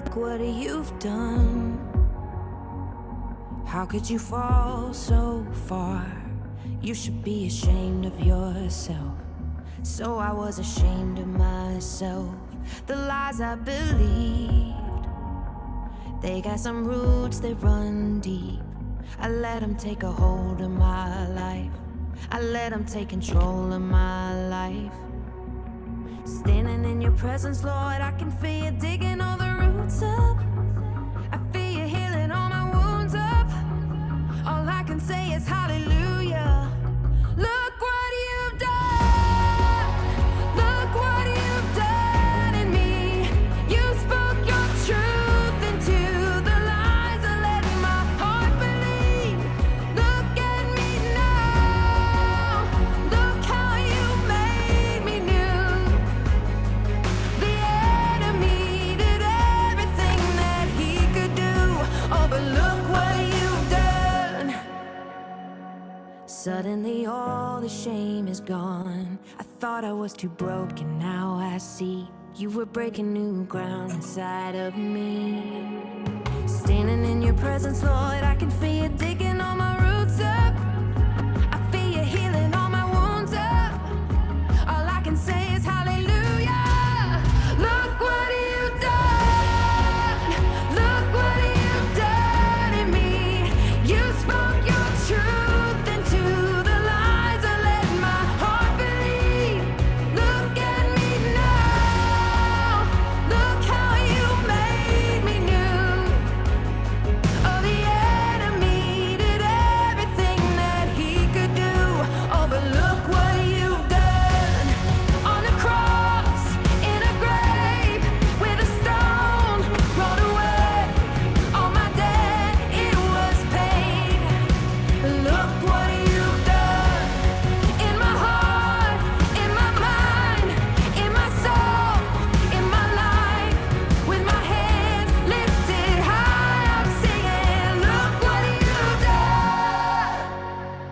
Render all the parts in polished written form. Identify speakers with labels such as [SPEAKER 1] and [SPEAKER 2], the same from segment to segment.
[SPEAKER 1] look what you've done. How could you fall so far? You should be ashamed of yourself. So I was ashamed of myself. The lies I believed, they got some roots, they run deep. I let them take a hold of my life. I let them take control of my life. Standing in your presence, Lord, I can feel you digging all the roots up. I feel you healing all my wounds up. All I can say is hallelujah. Look what you've done. Look what you've done in me. You spoke your truth into the lies I let my heart believe. Look at me now. Look how you made me new. The enemy did everything that he could do. Oh, but look what you've done. Suddenly all the shame is gone. I thought I was too broken, now I see you were breaking new ground inside of me. Standing in your presence, Lord, I can feel you digging all my roots up. I feel you healing all my wounds up. All I can say is hallelujah. Look what you've done. Look what you've done in me. You spoke your truth into the lies I let my heart believe. Look at me now. Look how you made me new. Oh, the enemy did everything that he could do. Oh, but look what you've done. On the cross, in a grave, with a stone rolled away. All my debt, it was paid. Look what you've done. In my heart, in my mind, in my soul, in my life. With my hands lifted high, I'm singing, look what you've done.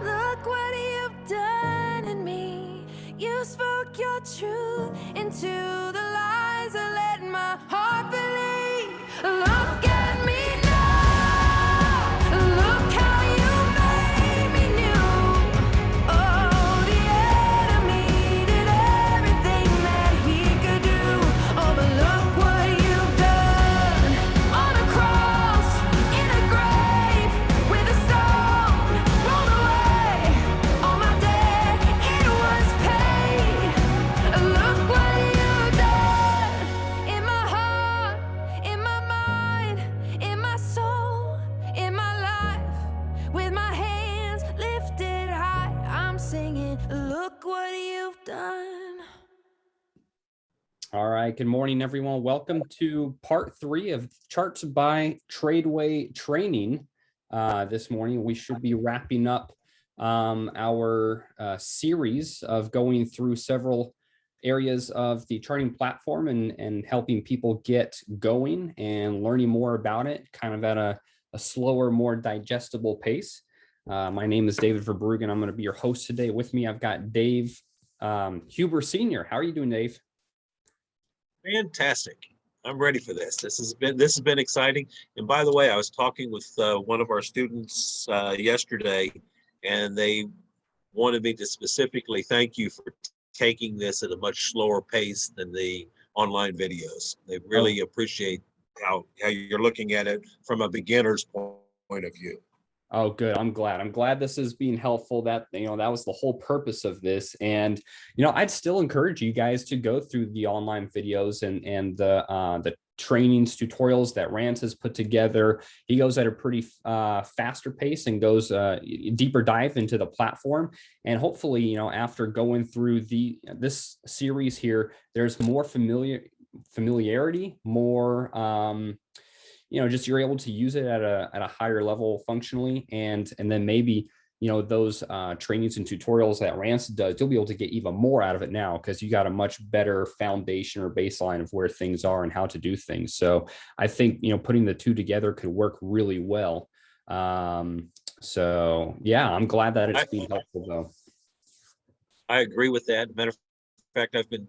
[SPEAKER 1] Look what you've done in me. You spoke your truth into the lies I let my heart believe. Look at me now. Look how you made me new. Oh, the enemy did everything that he could do. Oh, but look what you've done. On a cross, in a grave, with a stone rolled away. All my debt, it was paid. Look what you've done. In my heart, in my mind, in my soul, in my life. With my hands lifted high, I'm singing, look what you've done.
[SPEAKER 2] All right. Good morning, everyone. Welcome to part 3 of Charts by TRADEway training. This morning, we should be wrapping up our series of going through several areas of the charting platform and helping people get going and learning more about it, kind of at a slower, more digestible pace. My name is David Verbruggen. I'm going to be your host today. With me, I've got Dave Huber Sr. How are you doing, Dave?
[SPEAKER 3] Fantastic. I'm ready for this. This has been exciting. And by the way, I was talking with one of our students yesterday, and they wanted me to specifically thank you for taking this at a much slower pace than the online videos. They really appreciate how you're looking at it from a beginner's point of view.
[SPEAKER 2] Oh, good. I'm glad this is being helpful. That, that was the whole purpose of this. And, I'd still encourage you guys to go through the online videos and the trainings, tutorials that Rance has put together. He goes at a pretty faster pace and goes deeper dive into the platform. And hopefully, after going through this series here, there's more familiarity, more, just you're able to use it at a higher level functionally. And then maybe, those trainings and tutorials that Rance does, you'll be able to get even more out of it now because you got a much better foundation or baseline of where things are and how to do things. So I think, putting the two together could work really well. So yeah, I'm glad that it's being helpful though.
[SPEAKER 3] I agree with that. Matter of fact, I've been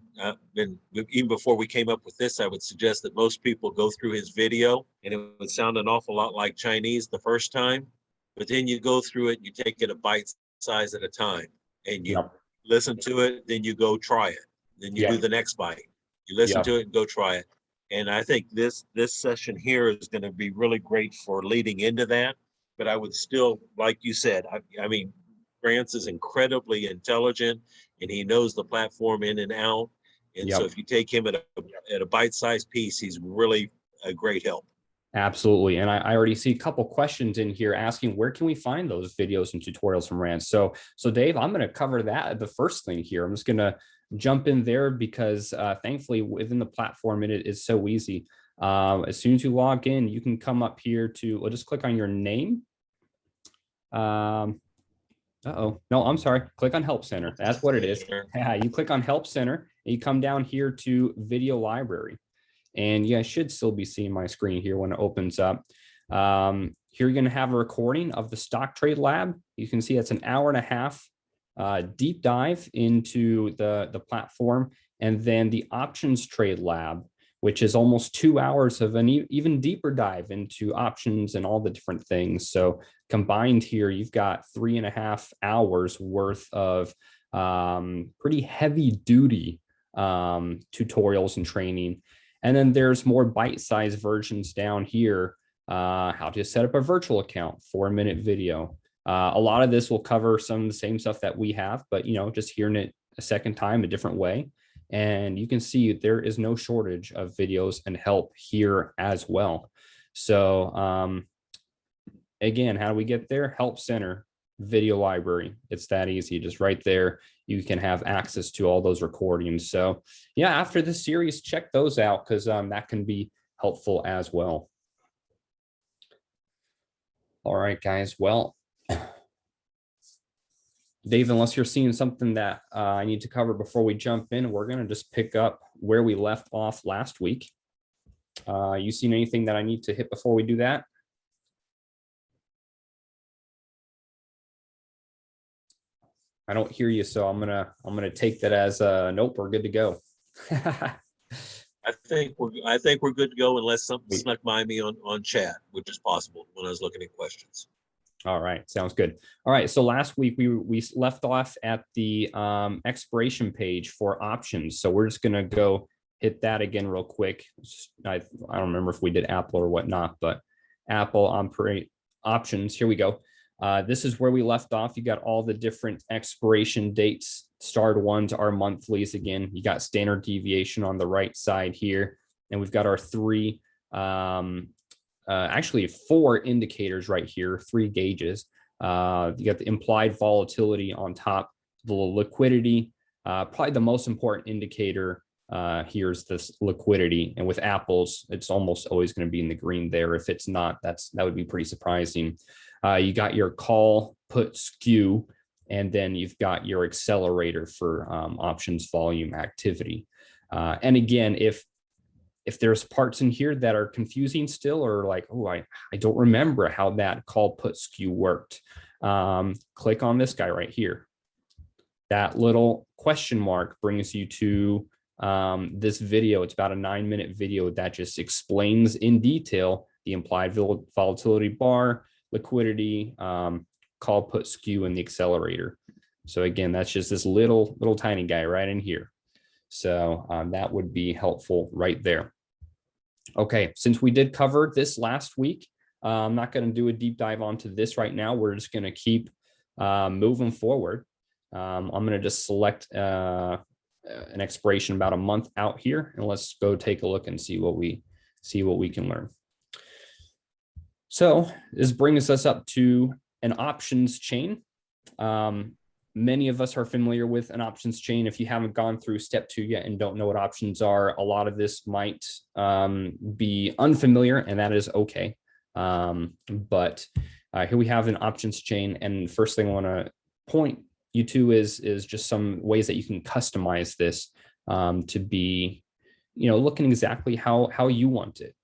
[SPEAKER 3] even before we came up with this, I would suggest that most people go through his video, and it would sound an awful lot like Chinese the first time, but then you go through it, you take it a bite size at a time, and you
[SPEAKER 2] Yep.
[SPEAKER 3] listen to it, then you go try it, then you do
[SPEAKER 2] Yep.
[SPEAKER 3] the next bite, you listen
[SPEAKER 2] Yep.
[SPEAKER 3] to it and go try it. And I think this session here is going to be really great for leading into that. But I would still, like you said, I mean, Grants is incredibly intelligent, and he knows the platform in and out. And so
[SPEAKER 2] Yep.
[SPEAKER 3] if you take him at a bite-sized piece, he's really a great help.
[SPEAKER 2] Absolutely. And I already see a couple questions in here asking, where can we find those videos and tutorials from Rand? So Dave, I'm going to cover that the first thing here. I'm just going to jump in there because thankfully within the platform, it is so easy. As soon as you log in, you can come up here to, we'll just click on your name. No, I'm sorry. Click on Help Center. That's what it is. Yeah, you click on Help Center and you come down here to Video Library. And you guys should still be seeing my screen here when it opens up. Here you're going to have a recording of the Stock Trade Lab. You can see it's an 1.5 hour deep dive into the platform. And then the Options Trade Lab, which is almost 2 hours of an even deeper dive into options and all the different things. So combined here, you've got 3.5 hours worth of pretty heavy duty tutorials and training. And then there's more bite-sized versions down here. How to set up a virtual account, 4-minute video. A lot of this will cover some of the same stuff that we have, but just hearing it a second time, a different way. And you can see there is no shortage of videos and help here as well. So again, how do we get there? Help Center, Video Library. It's that easy, just right there. You can have access to all those recordings. So yeah, after this series, check those out because that can be helpful as well. All right, guys. Well, Dave, unless you're seeing something that I need to cover before we jump in, we're going to just pick up where we left off last week. You seen anything that I need to hit before we do that? I don't hear you, so I'm gonna take that as nope, we're good to go.
[SPEAKER 3] I think we're good to go unless something snuck by me on chat, which is possible when I was looking at questions.
[SPEAKER 2] All right, sounds good. All right, so last week we left off at the expiration page for options. So we're just gonna go hit that again real quick. I don't remember if we did Apple or whatnot, but Apple on options. Here we go. This is where we left off. You got all the different expiration dates. Starred ones are monthlies. Again, you got standard deviation on the right side here. And we've got our three, actually 4 indicators right here, 3 gauges. You got the implied volatility on top, the liquidity. Probably the most important indicator here is this liquidity. And with Apples, it's almost always going to be in the green there. If it's not, that would be pretty surprising. You got your call put skew, and then you've got your accelerator for options volume activity. And again, if there's parts in here that are confusing still, or like, oh, I don't remember how that call put skew worked, click on this guy right here. That little question mark brings you to this video. It's about a 9-minute video that just explains in detail the implied volatility bar, liquidity, call put skew, and the accelerator. So again, that's just this little tiny guy right in here. So that would be helpful right there. Okay, since we did cover this last week, I'm not going to do a deep dive onto this right now. We're just going to keep moving forward. I'm going to just select an expiration about a month out here, and let's go take a look and see what we can learn. So this brings us up to an options chain. Many of us are familiar with an options chain. If you haven't gone through step 2 yet and don't know what options are, a lot of this might be unfamiliar, and that is okay. But here we have an options chain, and first thing I want to point you to is just some ways that you can customize this to be, looking exactly how you want it,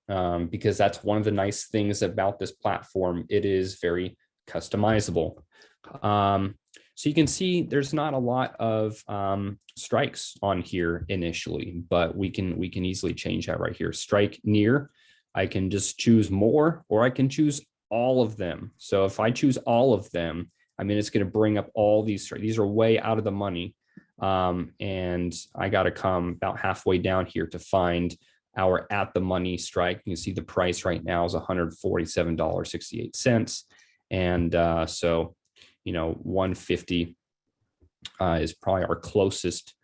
[SPEAKER 2] because that's one of the nice things about this platform. It is very customizable. So you can see there's not a lot of strikes on here initially, but we can easily change that right here. Strike near, I can just choose more, or I can choose all of them. So if I choose all of them, I mean, it's going to bring up all these. These are way out of the money. And I got to come about halfway down here to find our at the money strike. You can see the price right now is $147.68. And so, 150 is probably our closest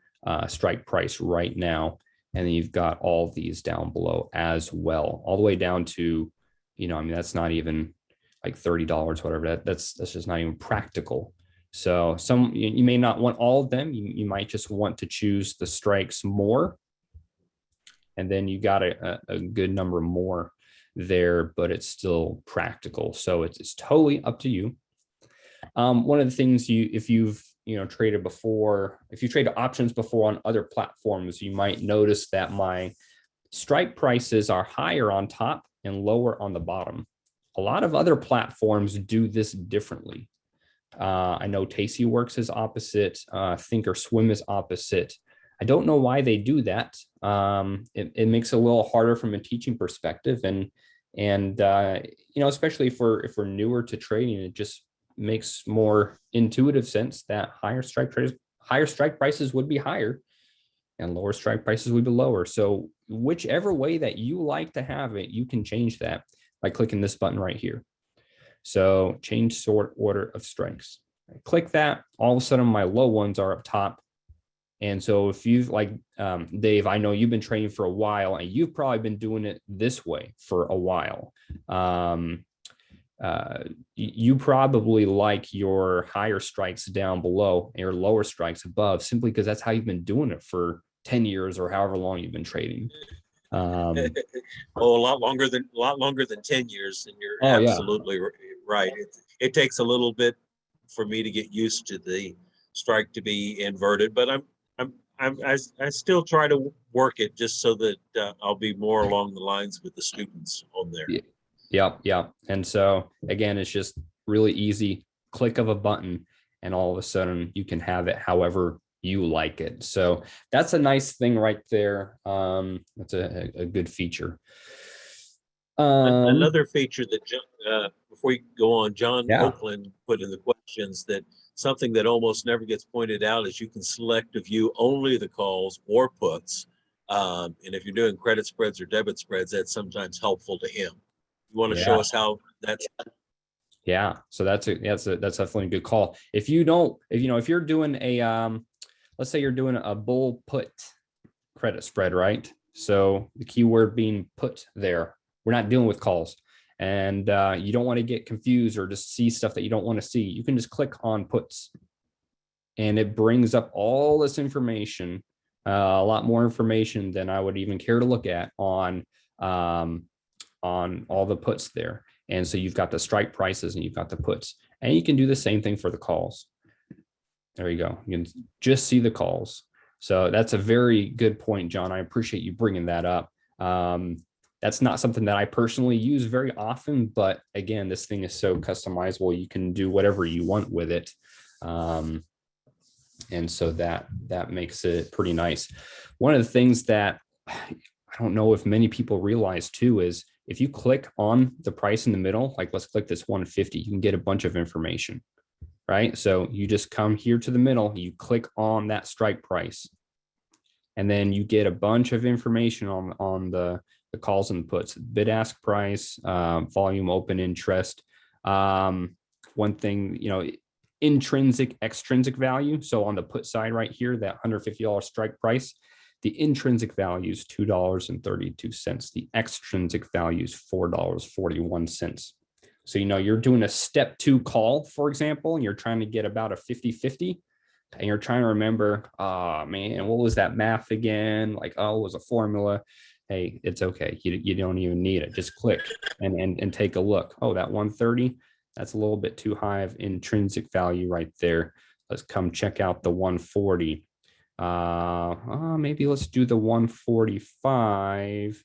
[SPEAKER 2] strike price right now. And then you've got all these down below as well, all the way down to, I mean, that's not even like $30, whatever. That's just not even practical. So you may not want all of them. You might just want to choose the strikes more. And then you got a good number more there, but it's still practical. So it's totally up to you. One of the things if you've traded before, if you traded options before on other platforms, you might notice that my strike prices are higher on top and lower on the bottom. A lot of other platforms do this differently. I know Tastyworks is opposite. Thinkorswim is opposite. I don't know why they do that. It makes it a little harder from a teaching perspective, and especially if we're newer to trading, it just makes more intuitive sense that higher strike prices would be higher, and lower strike prices would be lower. So whichever way that you like to have it, you can change that by clicking this button right here. So change sort order of strikes. I click that, all of a sudden my low ones are up top. And so if you've Dave, I know you've been trading for a while and you've probably been doing it this way for a while. You probably like your higher strikes down below and your lower strikes above, simply because that's how you've been doing it for 10 years or however long you've been trading.
[SPEAKER 3] A lot longer than 10 years, and you're absolutely right. It takes a little bit for me to get used to the strike to be inverted, but I still try to work it just so that I'll be more along the lines with the students on there.
[SPEAKER 2] Yeah. And so again, it's just really easy click of a button, and all of a sudden you can have it however you like it. So that's a nice thing right there. That's a good feature.
[SPEAKER 3] Another feature that before we go on, John
[SPEAKER 2] Yeah.
[SPEAKER 3] Oakland put in the questions that something that almost never gets pointed out is you can select to view only the calls or puts. And if you're doing credit spreads or debit spreads, that's sometimes helpful to him. You want to show us how that's?
[SPEAKER 2] Yeah. So that's definitely a good call. If you're doing a, let's say you're doing a bull put credit spread, right? So the keyword being put there, we're not dealing with calls, and you don't want to get confused or just see stuff that you don't want to see. You can just click on puts, and it brings up all this information, a lot more information than I would even care to look at on all the puts there. And so you've got the strike prices and you've got the puts, and you can do the same thing for the calls. There you go. You can just see the calls. So that's a very good point, John. I appreciate you bringing that up. That's not something that I personally use very often, but again, this thing is so customizable. You can do whatever you want with it. And so that makes it pretty nice. One of the things that I don't know if many people realize too is if you click on the price in the middle, like let's click this 150, you can get a bunch of information, right? So you just come here to the middle, you click on that strike price, and then you get a bunch of information on the calls and puts, bid ask price, volume, open interest. One thing, intrinsic, extrinsic value. So on the put side right here, that $150 strike price, the intrinsic value is $2.32. The extrinsic value is $4.41. So, you're doing a step 2 call, for example, and you're trying to get about a 50-50, and you're trying to remember, oh man, what was that math again? Like, oh, it was a formula. Hey, it's okay. You don't even need it. Just click and take a look. Oh, that 130, that's a little bit too high of intrinsic value right there. Let's come check out the 140. Maybe let's do the 145.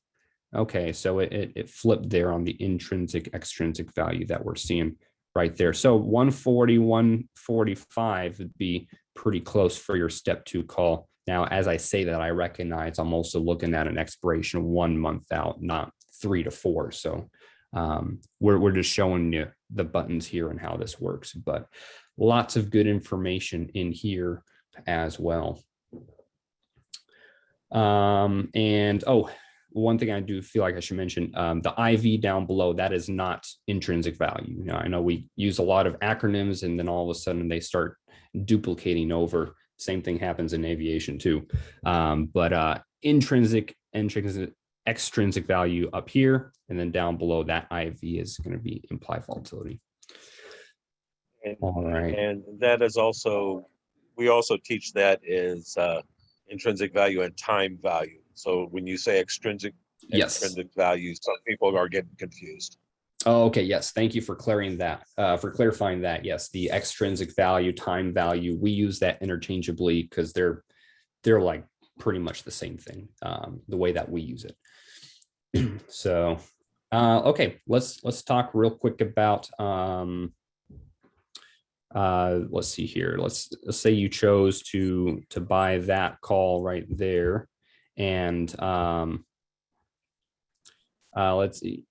[SPEAKER 2] Okay, so it flipped there on the intrinsic extrinsic value that we're seeing. right there. So 140, 145 would be pretty close for your step 2 call. Now, as I say that, I recognize I'm also looking at an expiration 1 month out, not 3 to 4. So we're just showing you the buttons here and how this works, but lots of good information in here as well. And one thing I do feel like I should mention, the IV down below, that is not intrinsic value. You know, I know we use a lot of acronyms and then all of a sudden they start duplicating over. Same thing happens in aviation too. But intrinsic, extrinsic value up here, and then down below that IV is going to be implied volatility. All right.
[SPEAKER 3] And that is also, we also teach that is intrinsic value and time value. So when you say extrinsic value, some people are getting confused.
[SPEAKER 2] Oh, okay. Yes. Thank you for clarifying that. Yes. The extrinsic value, time value, we use that interchangeably because they're like pretty much the same thing, the way that we use it. So, okay, let's talk real quick about, let's see here. Let's say you chose to buy that call right there. And let's see.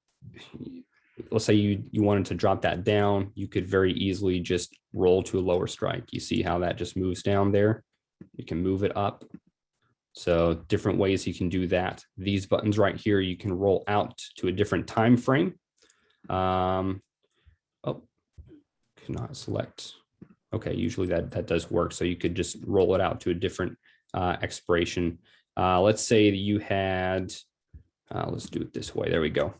[SPEAKER 2] Let's say you wanted to drop that down, you could very easily just roll to a lower strike. You see how that just moves down there? You can move it up. So different ways you can do that. These buttons right here, you can roll out to a different time frame. Cannot select. Okay, usually that does work. So you could just roll it out to a different expiration. Let's say that you had, let's do it this way. There we go.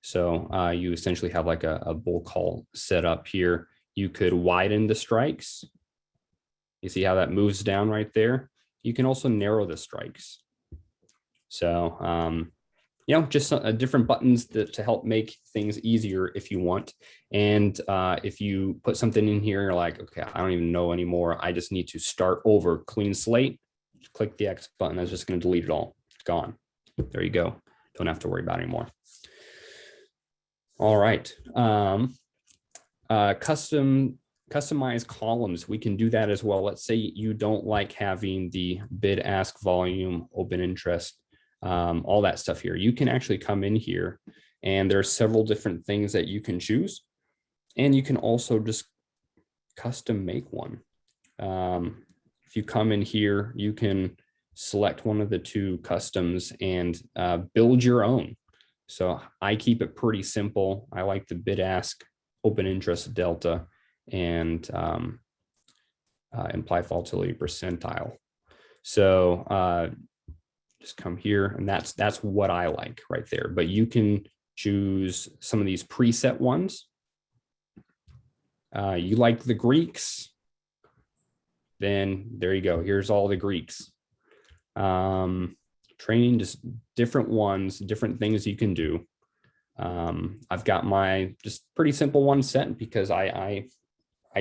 [SPEAKER 2] So you essentially have like a bull call set up here. You could widen the strikes. You see how that moves down right there? You can also narrow the strikes. So, just different buttons to help make things easier if you want. And if you put something in here, you're like, okay, I don't even know anymore. I just need to start over, clean slate. Just click the X button. That's just going to delete it all. It's gone. There you go. Don't have to worry about it anymore. All right. Customized columns, we can do that as well. Let's say you don't like having the bid ask volume, open interest, all that stuff here. You can actually come in here and there are several different things that you can choose. And you can also just custom make one. If you come in here, you can select one of the two customs and build your own. So I keep it pretty simple. I like the bid ask, open interest delta, and implied volatility percentile. So just come here, and that's what I like right there. But you can choose some of these preset ones. You like the Greeks, then there you go. Here's all the Greeks. Training, just different ones, different things you can do. I've got my just pretty simple one set because I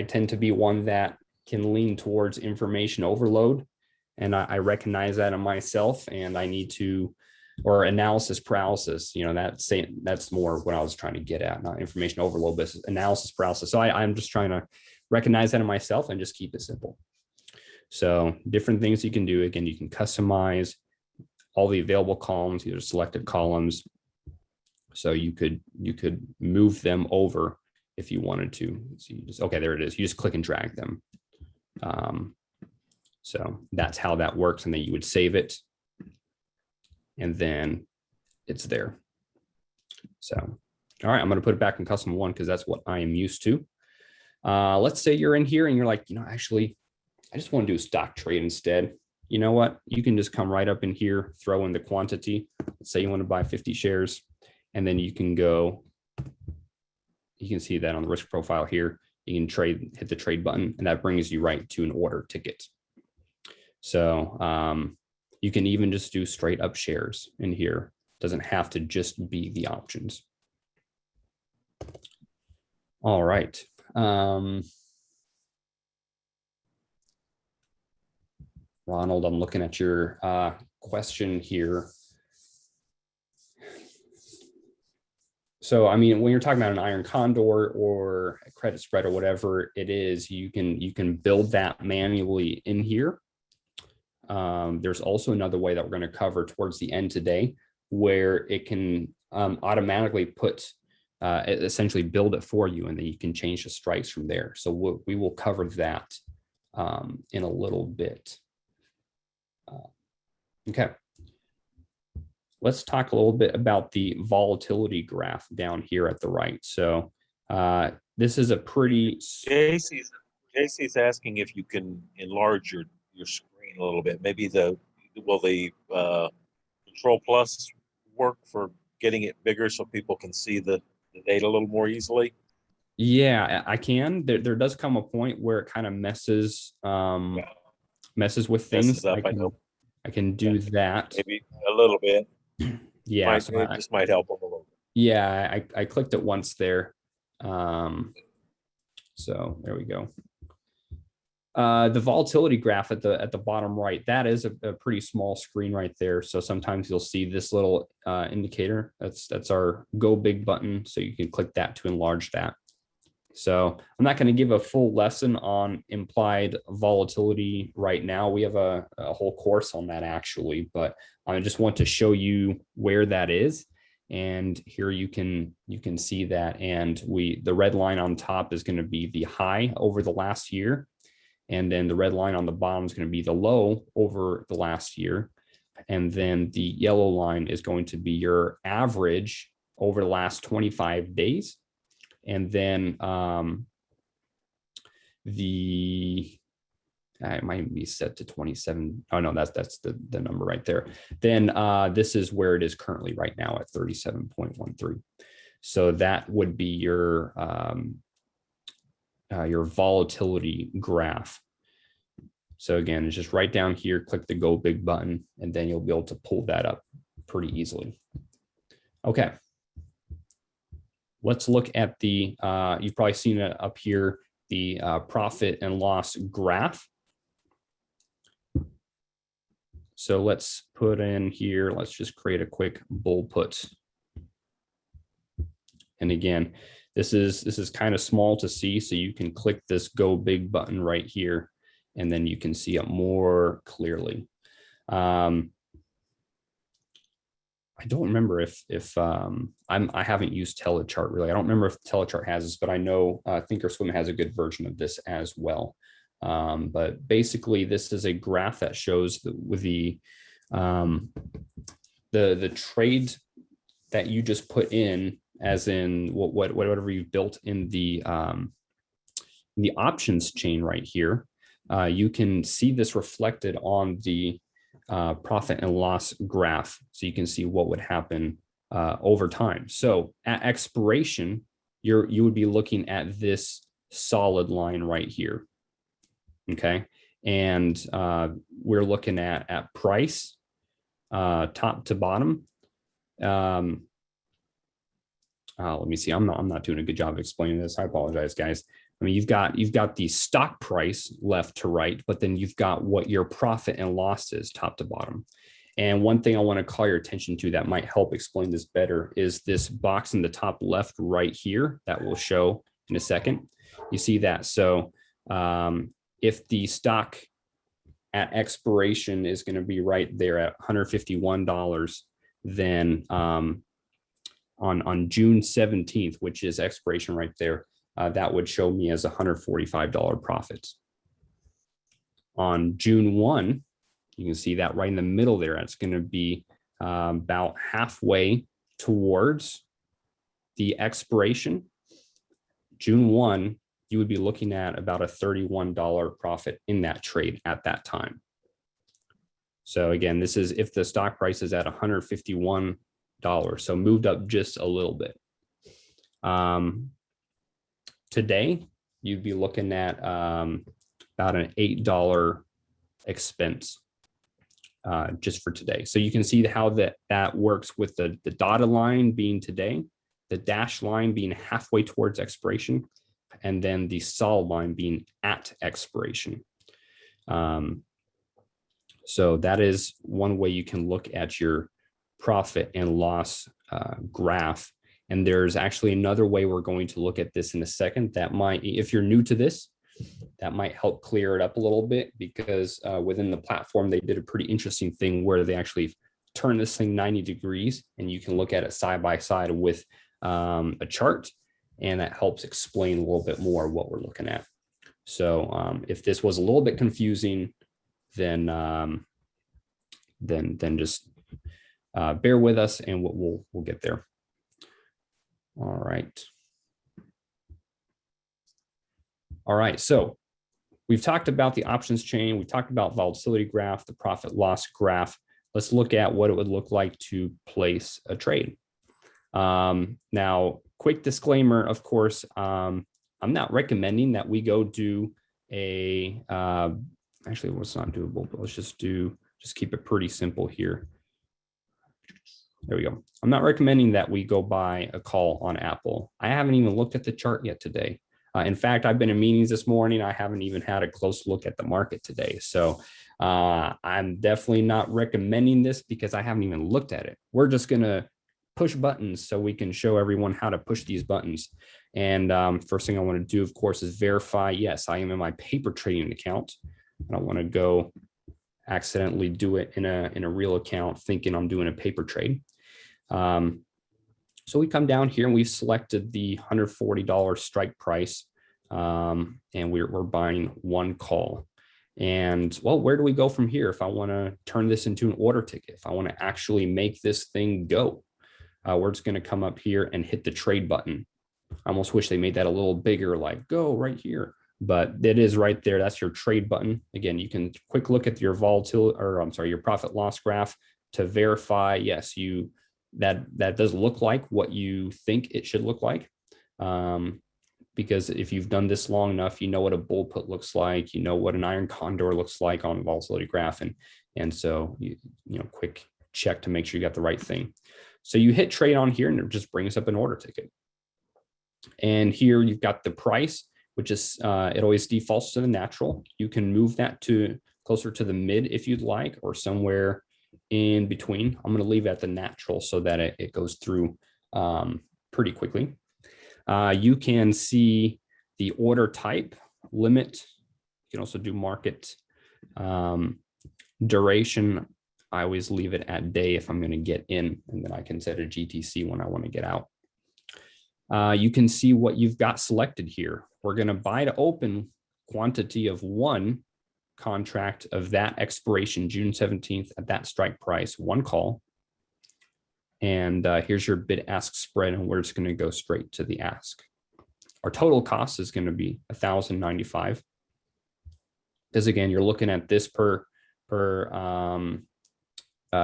[SPEAKER 2] tend to be one that can lean towards information overload. And I recognize that in myself, and I need to, or analysis paralysis, that's more what I was trying to get at, not information overload, but analysis paralysis. So I'm just trying to recognize that in myself and just keep it simple. So different things you can do. Again, you can customize all the available columns, these are selected columns. So you could move them over if you wanted to. So you just, okay, there it is. You just click and drag them. So that's how that works. And then you would save it. And then it's there. So, all right, I'm going to put it back in custom one because that's what I am used to. Let's say you're in here and you're like, actually, I just want to do a stock trade instead. You know what? You can just come right up in here, throw in the quantity. Let's say you want to buy 50 shares, and then you can go, you can see that on the risk profile here. You can hit the trade button, and that brings you right to an order ticket. So you can even just do straight up shares in here. It doesn't have to just be the options. All right. Ronald, I'm looking at your question here. So, I mean, when you're talking about an iron condor or a credit spread or whatever it is, you can build that manually in here. There's also another way that we're going to cover towards the end today, where it can automatically put essentially build it for you, and then you can change the strikes from there. So we will cover that in a little bit. Okay. Let's talk a little bit about the volatility graph down here at the right. So this is a pretty...
[SPEAKER 3] JC's asking if you can enlarge your screen a little bit. Maybe will the Control Plus work for getting it bigger so people can see the data a little more easily?
[SPEAKER 2] Yeah, I can. There does come a point where it kind of messes with things.
[SPEAKER 3] Messes up, I know.
[SPEAKER 2] I can do that.
[SPEAKER 3] Maybe a little bit.
[SPEAKER 2] Yeah,
[SPEAKER 3] It just might help them a little bit.
[SPEAKER 2] Yeah, I clicked it once there. So there we go. The volatility graph at the bottom right, that is a pretty small screen right there. So sometimes you'll see this little indicator. That's our go big button. So you can click that to enlarge that. So I'm not going to give a full lesson on implied volatility right now. We have a whole course on that actually, but I just want to show you where that is. And here you can see that. And the red line on top is going to be the high over the last year. And then the red line on the bottom is going to be the low over the last year. And then the yellow line is going to be your average over the last 25 days. And then it might be set to 27. Oh no, that's the number right there. Then this is where it is currently right now at 37.13. So that would be your volatility graph. So again, it's just right down here, click the go big button, and then you'll be able to pull that up pretty easily. Okay. Let's look at the, you've probably seen it up here, the profit and loss graph. So let's put in here, let's just create a quick bull put. And again, this is kind of small to see, so you can click this go big button right here, and then you can see it more clearly. I don't remember if I haven't used Telechart really. I don't remember if Telechart has this, but I know Thinkorswim has a good version of this as well. But basically, this is a graph that shows the trade that you just put in, as in whatever you've built in the options chain right here. You can see this reflected on the profit and loss graph, so you can see what would happen over time. So at expiration, you would be looking at this solid line right here. Okay, and we're looking at price, top to bottom. Let me see. I'm not doing a good job of explaining this. I apologize, guys. I mean, you've got the stock price left to right, but then you've got what your profit and loss is top to bottom. And one thing I want to call your attention to that might help explain this better is this box in the top left right here that we'll show in a second. You see that? So if the stock at expiration is going to be right there at $151, then on June 17th, which is expiration right there, that would show me as $145 profits. On June 1, you can see that right in the middle there, it's going to be about halfway towards the expiration. June 1, you would be looking at about a $31 profit in that trade at that time. So again, this is if the stock price is at $151, so moved up just a little bit. Today, you'd be looking at about an $8 expense just for today. So you can see how that works with the dotted line being today, the dashed line being halfway towards expiration, and then the solid line being at expiration. So that is one way you can look at your profit and loss graph. And there's actually another way we're going to look at this in a second that might, if you're new to this, that might help clear it up a little bit, because within the platform, they did a pretty interesting thing where they actually turn this thing 90 degrees and you can look at it side by side with a chart. And that helps explain a little bit more what we're looking at. So if this was a little bit confusing, then just bear with us and we'll get there. All right. All right, so we've talked about the options chain. We talked about volatility graph, the profit loss graph. Let's look at what it would look like to place a trade. Now, quick disclaimer, of course, I'm not recommending that we go do a, actually what's not doable, but let's just keep it pretty simple here. There we go. I'm not recommending that we go buy a call on Apple. I haven't even looked at the chart yet today. In fact, I've been in meetings this morning. I haven't even had a close look at the market today. So I'm definitely not recommending this because I haven't even looked at it. We're just going to push buttons so we can show everyone how to push these buttons. And first thing I want to do, of course, is verify, yes, I am in my paper trading account. I don't want to go accidentally do it in a real account thinking I'm doing a paper trade. So we come down here and we've selected the $140 strike price, and we're buying one call. And well, where do we go from here? If I want to turn this into an order ticket, if I want to actually make this thing go, we're just going to come up here and hit the trade button. I almost wish they made that a little bigger, like go right here, but it is right there. That's your trade button. Again, you can quick look at your volatility, or I'm sorry, your profit loss graph to verify, yes, that does look like what you think it should look like. Because if you've done this long enough, you know what a bull put looks like, you know what an iron condor looks like on volatility graph. And so, you know, quick check to make sure you got the right thing. So you hit trade on here and it just brings up an order ticket. And here you've got the price, which is, it always defaults to the natural. You can move that to closer to the mid if you'd like, or somewhere in between. I'm going to leave it at the natural so that it goes through pretty quickly. You can see the order type, limit. You can also do market duration. I always leave it at day if I'm going to get in, and then I can set a GTC when I want to get out. You can see what you've got selected here. We're going to buy to open quantity of one contract of that expiration June 17th at that strike price, one call. And here's your bid ask spread, and we're just going to go straight to the ask. Our total cost is going to be $1,095. Because again, you're looking at this per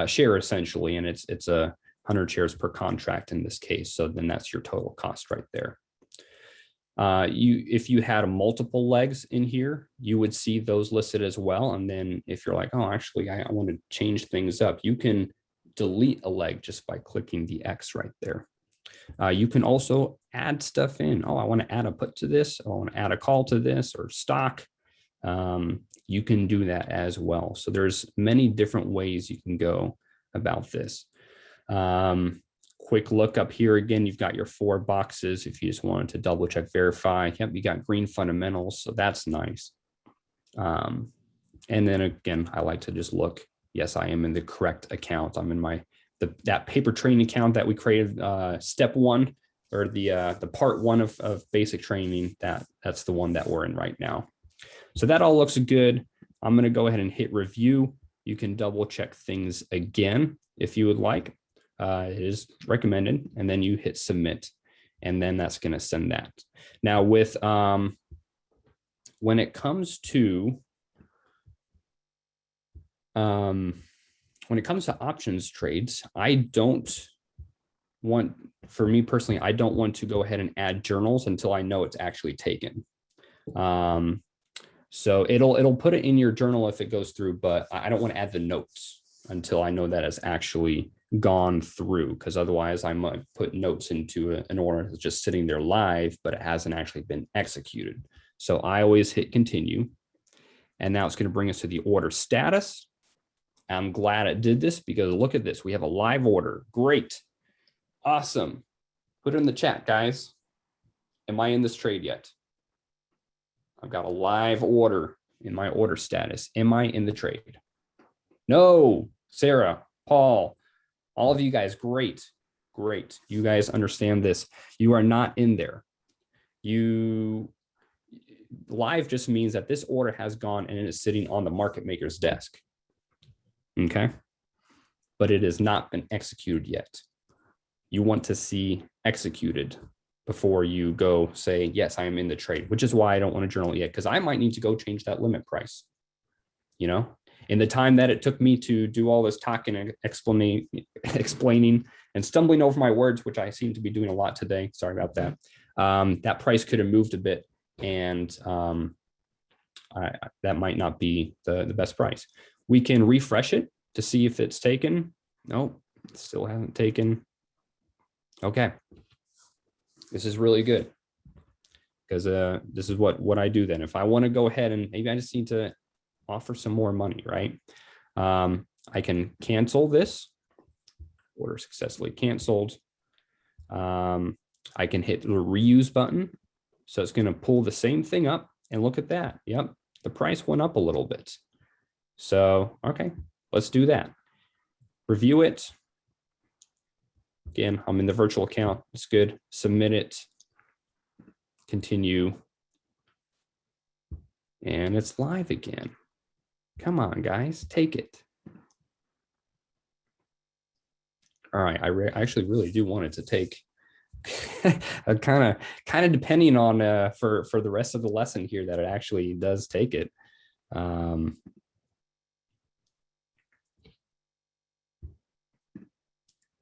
[SPEAKER 2] share essentially, and it's 100 shares per contract in this case. So then that's your total cost right there. If you had multiple legs in here, you would see those listed as well. And then if you're like, oh, actually, I want to change things up, you can delete a leg just by clicking the X right there. You can also add stuff in. Oh, I want to add a put to this. I want to add a call to this or stock. You can do that as well. So there's many different ways you can go about this. Quick look up here again, you've got your 4 boxes if you just wanted to double check, verify. Yep, you got green fundamentals, so that's nice. And then again, I like to just look, yes, I am in the correct account. I'm in that paper training account that we created, step 1, or the part 1 of basic training. That's the one that we're in right now. So that all looks good. I'm going to go ahead and hit review. You can double check things again if you would like. It is recommended, and then you hit submit, and then that's going to send that. Now with when it comes to options trades, for me personally, I don't want to go ahead and add journals until I know it's actually taken. So it'll put it in your journal if it goes through, but I don't want to add the notes until I know that it's actually gone through, because otherwise I might put notes into an order that's just sitting there live, but it hasn't actually been executed. So I always hit continue. And now it's going to bring us to the order status. I'm glad it did this because look at this. We have a live order. Great. Awesome. Put it in the chat, guys. Am I in this trade yet? I've got a live order in my order status. Am I in the trade? No. Sarah, Paul, all of you guys, great. Great. You guys understand this. You are not in there. Live just means that this order has gone and it is sitting on the market maker's desk. Okay. But it has not been executed yet. You want to see executed before you go say, yes, I am in the trade, which is why I don't want to journal it yet, because I might need to go change that limit price. You know, in the time that it took me to do all this talking and explaining and stumbling over my words, which I seem to be doing a lot today. Sorry about that. That price could have moved a bit, and that might not be the best price. We can refresh it to see if it's taken. Nope, still hasn't taken. Okay. This is really good, because this is what I do then. If I want to go ahead and maybe I just need to offer some more money, right? I can cancel this. Order successfully canceled. I can hit the reuse button. So it's going to pull the same thing up, and look at that. Yep. The price went up a little bit. So, okay, let's do that. Review it. Again, I'm in the virtual account. It's good. Submit it. Continue. And it's live again. Come on, guys, take it. All right, I actually really do want it to take. kind of depending on for the rest of the lesson here that it actually does take it.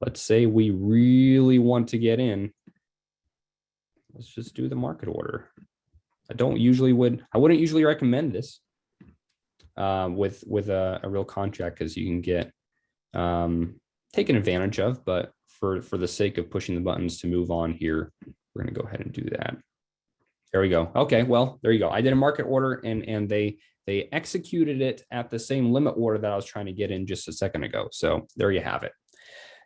[SPEAKER 2] Let's say we really want to get in. Let's just do the market order. I wouldn't usually recommend this with a real contract, because you can get taken advantage of, but for the sake of pushing the buttons to move on here, we're going to go ahead and do that. There we go. Okay, well, there you go. I did a market order, and they executed it at the same limit order that I was trying to get in just a second ago. So there you have it.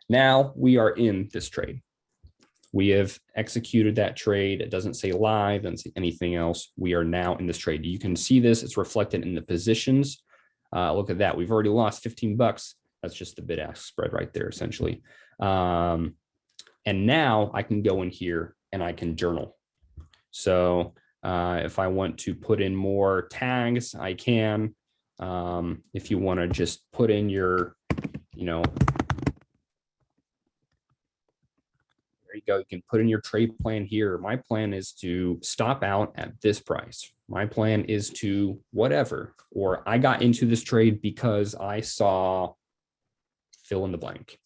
[SPEAKER 2] Now we are in this trade. We have executed that trade. It doesn't say live, doesn't say anything else. We are now in this trade. You can see this. It's reflected in the positions. Look at that. We've already lost 15 bucks. That's just a bid-ask spread right there, essentially. And now I can go in here and I can journal. So if I want to put in more tags, I can. If you want to just put in your, you go. You can put in your trade plan here. My plan is to stop out at this price. My plan is to whatever, or I got into this trade because I saw fill in the blank.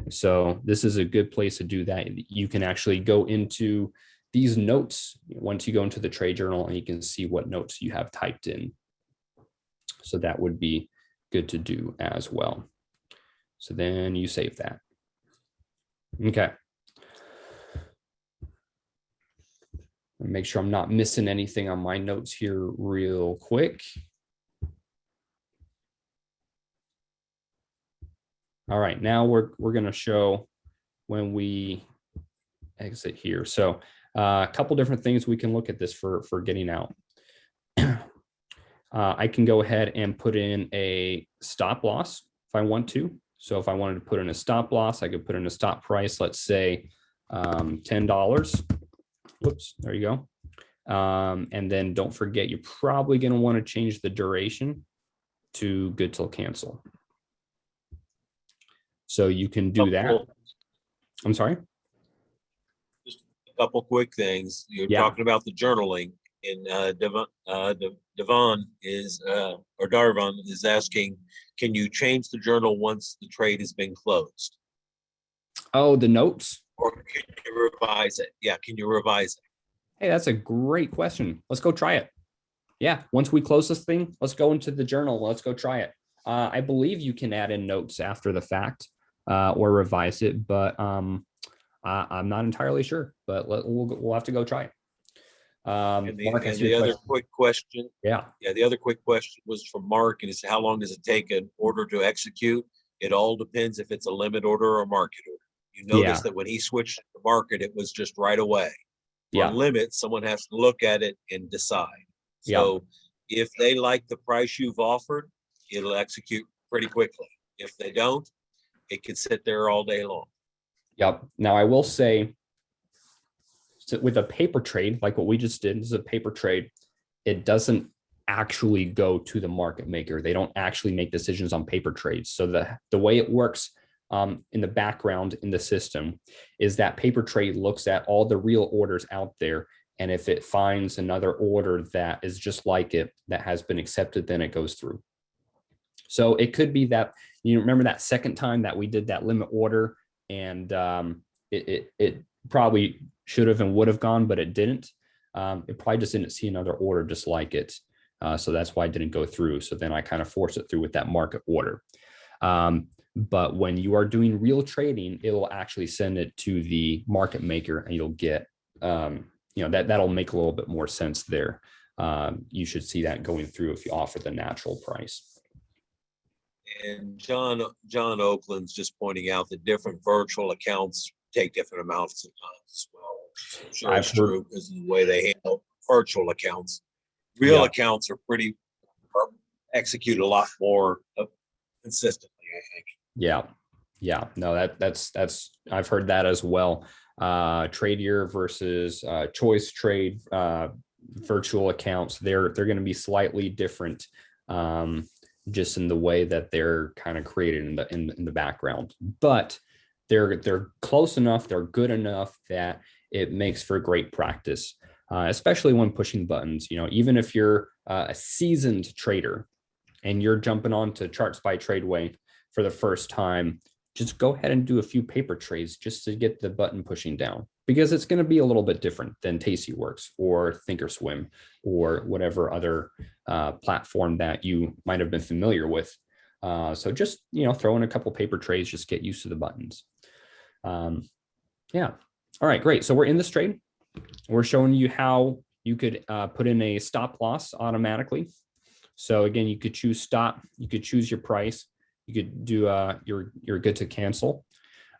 [SPEAKER 2] So this is a good place to do that. You can actually go into these notes once you go into the trade journal, and you can see what notes you have typed in. So that would be good to do as well. So then you save that. Okay. Make sure I'm not missing anything on my notes here real quick. All right, now we're going to show when we exit here. So a couple different things we can look at this for getting out. I can go ahead and put in a stop loss if I want to. So if I wanted to put in a stop loss, I could put in a stop price, let's say $10. Whoops, there you go. And then don't forget, you're probably going to want to change the duration to good till cancel. So you can do that. I'm sorry.
[SPEAKER 3] Just a couple quick things. You're talking about the journaling, and Devon is or Darvon is asking, can you change the journal once the trade has been closed?
[SPEAKER 2] Oh, the notes?
[SPEAKER 3] Or can you revise it? Yeah, can you revise it?
[SPEAKER 2] Hey, that's a great question. Let's go try it. Yeah, once we close this thing, let's go into the journal. Let's go try it. I believe you can add in notes after the fact or revise it, but I'm not entirely sure. But we'll have to go try it.
[SPEAKER 3] And the other quick question.
[SPEAKER 2] Yeah.
[SPEAKER 3] The other quick question was from Mark, and it's how long does it take an order to execute? It all depends if it's a limit order or a market order. You
[SPEAKER 2] Yeah.
[SPEAKER 3] notice that when he switched the market, it was just right away. On
[SPEAKER 2] Yeah.
[SPEAKER 3] limit, someone has to look at it and decide.
[SPEAKER 2] Yeah.
[SPEAKER 3] So if they like the price you've offered, it'll execute pretty quickly. If they don't, it could sit there all day long.
[SPEAKER 2] Yep. Now I will say, so with a paper trade, like what we just did, this is a paper trade. It doesn't actually go to the market maker. They don't actually make decisions on paper trades. So the way it works in the background in the system is that paper trade looks at all the real orders out there. And if it finds another order that is just like it, that has been accepted, then it goes through. So it could be that, you remember that second time that we did that limit order, and it probably should have and would have gone, but it didn't. It probably just didn't see another order just like it. So that's why it didn't go through. So then I kind of forced it through with that market order. But when you are doing real trading, it will actually send it to the market maker, and you'll get, that'll make a little bit more sense there. You should see that going through if you offer the natural price.
[SPEAKER 3] And John Oakland's just pointing out that different virtual accounts take different amounts of time as well. I'm sure it's true because of the way they handle virtual accounts. Real accounts are execute a lot more consistently, I think.
[SPEAKER 2] Yeah. No, that's I've heard that as well. TRADEway versus choice trade virtual accounts, they're going to be slightly different, just in the way that they're kind of created in the background, but they're close enough, they're good enough that it makes for great practice, especially when pushing buttons. Even if you're a seasoned trader and you're jumping onto Charts by TRADEway for the first time, just go ahead and do a few paper trades just to get the button pushing down, because it's going to be a little bit different than Tastyworks or Thinkorswim or whatever other platform that you might have been familiar with. So just, throw in a couple paper trades, just get used to the buttons. Yeah. All right, great. So we're in this trade. We're showing you how you could put in a stop loss automatically. So again, you could choose stop, you could choose your price, you could do you're good to cancel.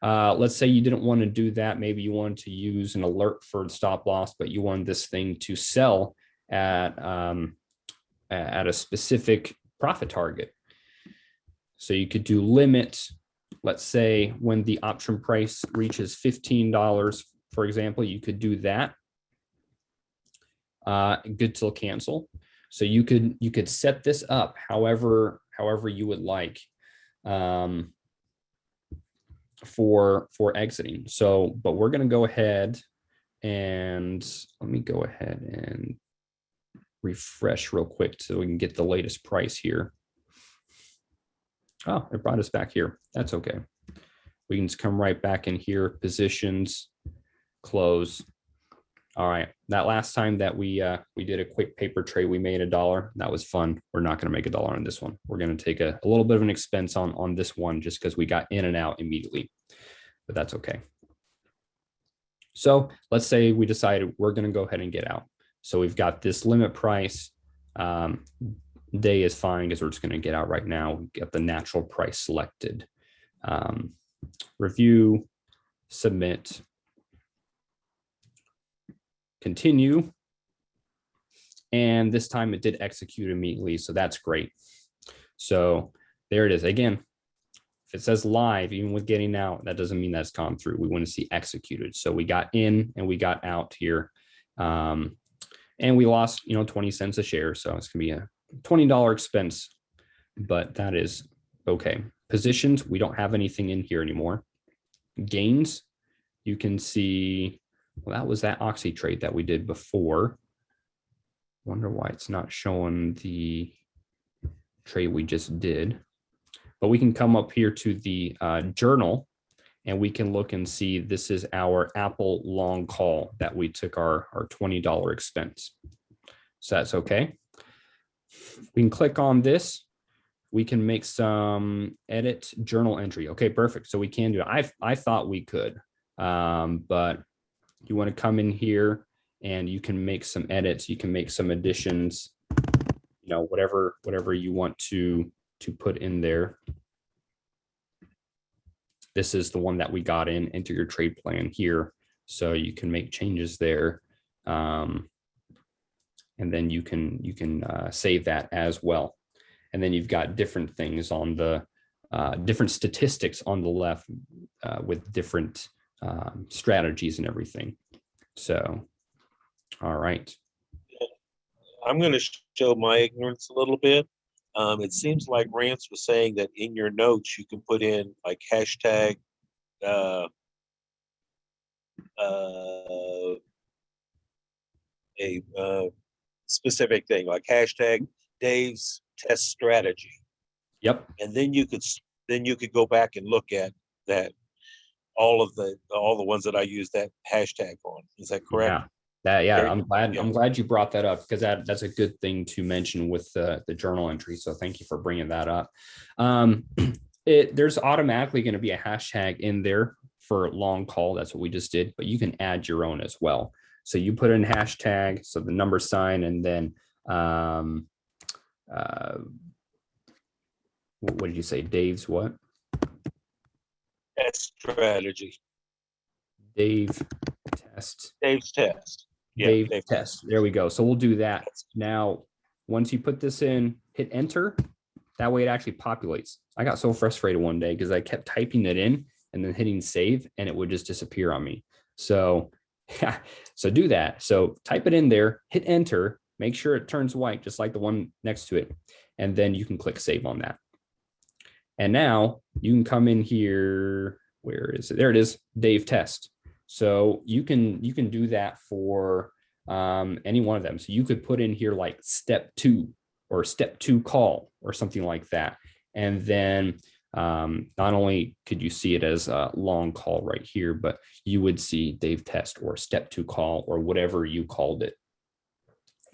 [SPEAKER 2] Let's say you didn't want to do that. Maybe you wanted to use an alert for stop loss, but you wanted this thing to sell at a specific profit target. So you could do limit. Let's say when the option price reaches $15, for example, you could do that. Good till cancel. So you could set this up however you would like for exiting. So, but we're going to go ahead and let me go ahead and refresh real quick so we can get the latest price here. Oh, it brought us back here. That's okay. We can just come right back in here, positions, close. All right, that last time that we did a quick paper trade, we made $1. That was fun. We're not going to make $1 on this one. We're going to take a little bit of an expense on this one just because we got in and out immediately, but that's okay. So let's say we decided we're going to go ahead and get out. So we've got this limit price. Day is fine because we're just going to get out right now. We get the natural price selected. Review, submit, continue. And this time it did execute immediately. So that's great. So there it is. Again, if it says live, even with getting out, that doesn't mean that's gone through. We want to see executed. So we got in and we got out here. And we lost, 20 cents a share. So it's going to be a $20 expense, but that is okay. Positions, we don't have anything in here anymore. Gains, you can see, well, that was that Oxy trade that we did before. Wonder why it's not showing the trade we just did. But we can come up here to the journal and we can look and see this is our Apple long call that we took our $20 expense. So that's okay. We can click on this. We can make some edit journal entry. Okay, perfect. So we can do it. I thought we could, but you want to come in here and you can make some edits. You can make some additions, whatever you want to put in there. this is the one that we got in, enter your trade plan here. So you can make changes there. And then you can save that as well. And then you've got different things on the different statistics on the left with different strategies and everything. So, all right.
[SPEAKER 3] I'm going to show my ignorance a little bit. It seems like Rance was saying that in your notes, you can put in like hashtag a specific thing, like hashtag Dave's test strategy.
[SPEAKER 2] Yep.
[SPEAKER 3] And then you could go back and look at that, all the ones that I use that hashtag on. Is that correct?
[SPEAKER 2] Yeah. I'm glad you brought that up, because that's a good thing to mention with the journal entry. So thank you for bringing that up. There's automatically going to be a hashtag in there for long call. That's what we just did, but you can add your own as well. So you put in hashtag, so the number sign, and then what did you say? Dave's what?
[SPEAKER 3] Test strategy.
[SPEAKER 2] Dave's test.
[SPEAKER 3] Yeah,
[SPEAKER 2] Dave test. There we go. So we'll do that. Now, once you put this in, hit enter. That way it actually populates. I got so frustrated one day because I kept typing it in and then hitting save, and it would just disappear on me. So, so do that. So type it in there, hit enter, make sure it turns white, just like the one next to it. And then you can click save on that. And now you can come in here. Where is it? There it is, Dave test. So you can do that for any one of them. So you could put in here like step 2 or step 2 call or something like that. And then not only could you see it as a long call right here, but you would see Dave test or step 2 call or whatever you called it,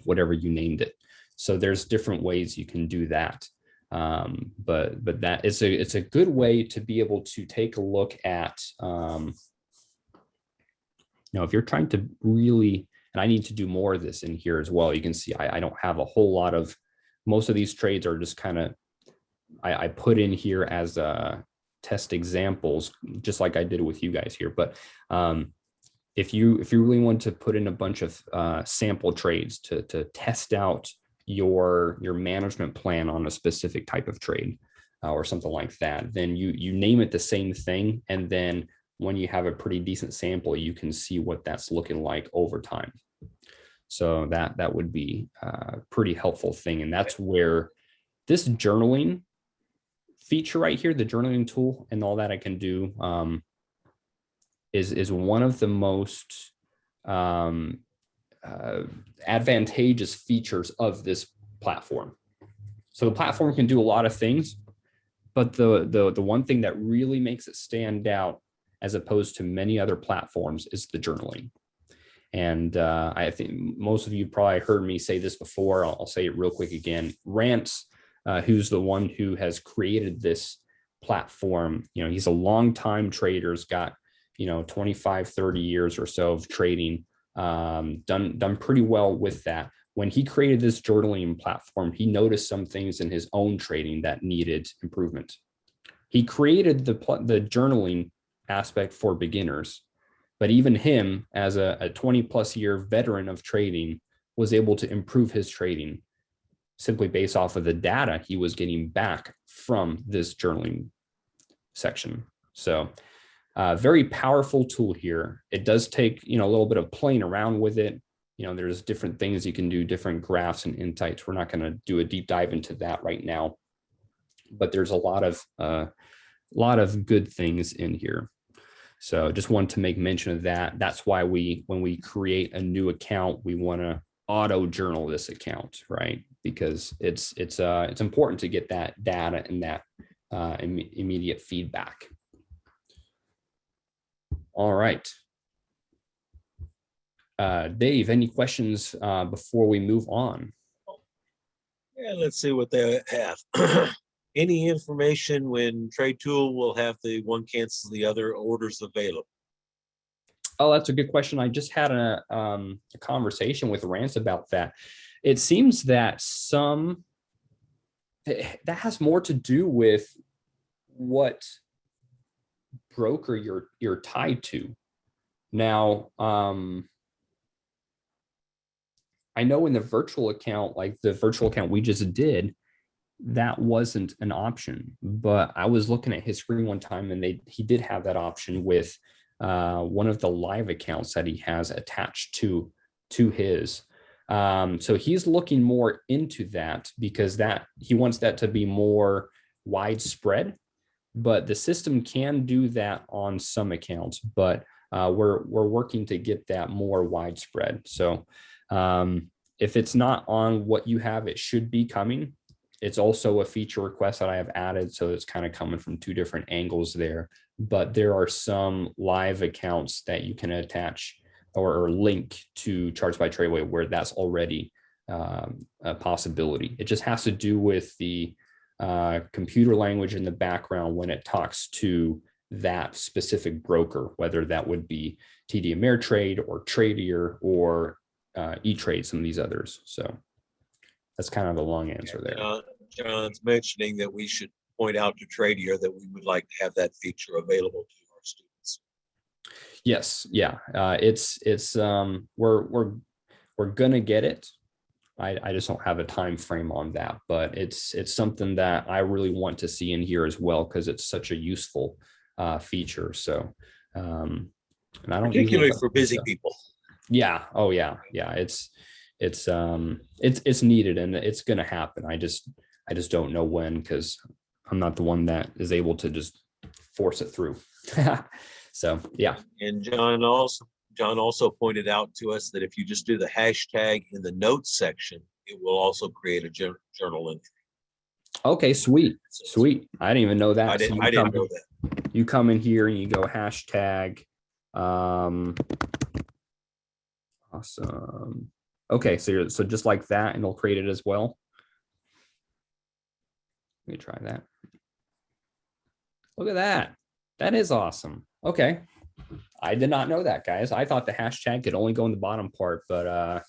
[SPEAKER 2] whatever you named it. So there's different ways you can do that. But that it's a good way to be able to take a look at, if you're trying to really, and I need to do more of this in here as well. You can see I don't have a whole lot of, most of these trades are just kind of, I put in here as test examples, just like I did with you guys here. But if you really want to put in a bunch of sample trades to test out your management plan on a specific type of trade or something like that, then you name it the same thing, and then when you have a pretty decent sample, you can see what that's looking like over time. So that would be a pretty helpful thing. And that's where this journaling feature right here, the journaling tool and all that I can do, is one of the most advantageous features of this platform. So the platform can do a lot of things, but the one thing that really makes it stand out as opposed to many other platforms is the journaling. And I think most of you probably heard me say this before. I'll say it real quick again. Rance, who's the one who has created this platform, he's a long-time trader, has got 25, 30 years or so of trading, done pretty well with that. When he created this journaling platform, he noticed some things in his own trading that needed improvement. He created the journaling aspect for beginners, but even him, as a 20 plus year veteran of trading, was able to improve his trading simply based off of the data he was getting back from this journaling section. So very powerful tool here. It does take a little bit of playing around with it. There's different things you can do, different graphs and insights. We're not going to do a deep dive into that right now, but there's a lot of good things in here. So just wanted to make mention of that. That's why when we create a new account, we want to auto journal this account, right? Because it's important to get that data and that immediate feedback. All right. Dave, any questions before we move on?
[SPEAKER 3] Yeah, let's see what they have. Any information when TradeTool will have the one cancels the other orders available?
[SPEAKER 2] Oh, that's a good question. I just had a conversation with Rance about that. It seems that that has more to do with what broker you're tied to. Now, I know in the virtual account, like the virtual account we just did, that wasn't an option, but I was looking at his screen one time and he did have that option with one of the live accounts that he has attached to his. So he's looking more into that because he wants that to be more widespread, but the system can do that on some accounts, but we're working to get that more widespread. So if it's not on what you have, it should be coming. It's also a feature request that I have added, so it's kind of coming from two different angles there. But there are some live accounts that you can attach or link to Charts by TRADEway where that's already a possibility. It just has to do with the computer language in the background when it talks to that specific broker, whether that would be TD Ameritrade or Tradier or E-Trade, some of these others. So that's kind of the long answer there.
[SPEAKER 3] John's mentioning that we should point out to Tradier that we would like to have that feature available to our students.
[SPEAKER 2] Yes, yeah, we're gonna get it. I just don't have a time frame on that, but it's something that I really want to see in here as well because it's such a useful feature. So, and I don't
[SPEAKER 3] particularly for busy people.
[SPEAKER 2] Yeah. Oh yeah. Yeah. It's needed and it's going to happen. I just don't know when, because I'm not the one that is able to just force it through. So, yeah.
[SPEAKER 3] And John also pointed out to us that if you just do the hashtag in the notes section, it will also create a journal entry.
[SPEAKER 2] Okay, sweet. Sweet. I didn't even know that.
[SPEAKER 3] I didn't know that.
[SPEAKER 2] You come in here and you go hashtag. Awesome. Okay, so just like that, and it'll create it as well. Let me try that. Look at that. That is awesome. Okay. I did not know that, guys. I thought the hashtag could only go in the bottom part, but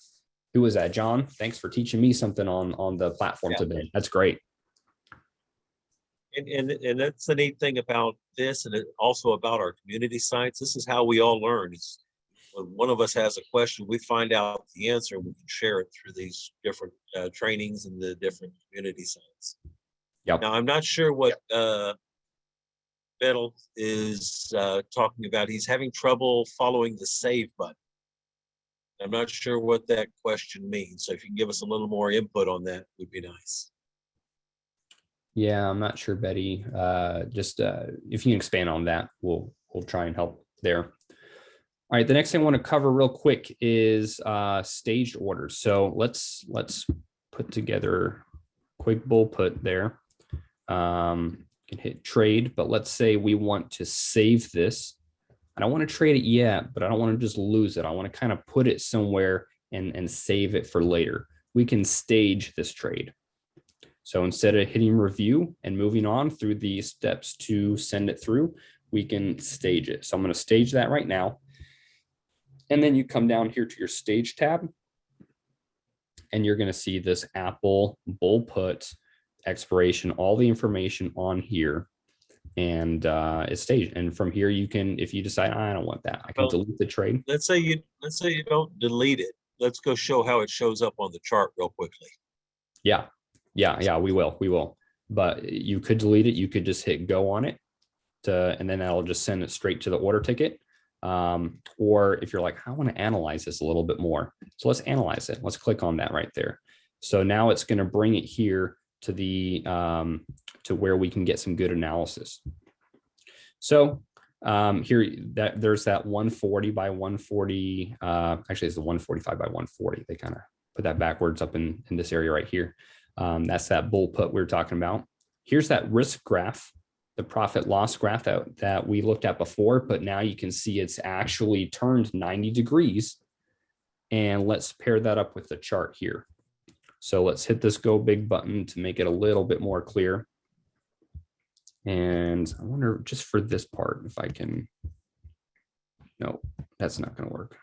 [SPEAKER 2] who was that? John, thanks for teaching me something on the platform today. That's great.
[SPEAKER 3] And that's the neat thing about this, and also about our community sites. This is how we all learn. When one of us has a question, we find out the answer, and we can share it through these different trainings and the different community sites.
[SPEAKER 2] Yep.
[SPEAKER 3] Now, I'm not sure what Bettel is talking about. He's having trouble following the save button. I'm not sure what that question means. So if you can give us a little more input on that, would be nice.
[SPEAKER 2] Yeah, I'm not sure, Betty. Just if you can expand on that, we'll try and help there. All right, the next thing I want to cover real quick is staged orders. So let's put together a quick bullput there. You can hit trade, but let's say we want to save this. I don't want to trade it yet, but I don't want to just lose it. I want to kind of put it somewhere and save it for later. We can stage this trade. So instead of hitting review and moving on through the steps to send it through, we can stage it. So I'm going to stage that right now. And then you come down here to your stage tab, and you're going to see this Apple bull put expiration, all the information on here, and it's staged. And from here, you can, if you decide I don't want that, I can delete the trade.
[SPEAKER 3] Let's say you don't delete it. Let's go show how it shows up on the chart real quickly.
[SPEAKER 2] Yeah, we will. But you could delete it. You could just hit go on it, and then that'll just send it straight to the order ticket. Or if you're like, I want to analyze this a little bit more, so let's analyze it. Let's click on that right there. So now it's going to bring it here to the to where we can get some good analysis. So here there's that 140 by 140. Actually, it's the 145 by 140. They kind of put that backwards up in this area right here. That's that bull put we were talking about. Here's that risk graph, the profit loss graph that we looked at before, but now you can see it's actually turned 90 degrees. And let's pair that up with the chart here. So let's hit this go big button to make it a little bit more clear. And I wonder just for this part, if I can, no, that's not going to work.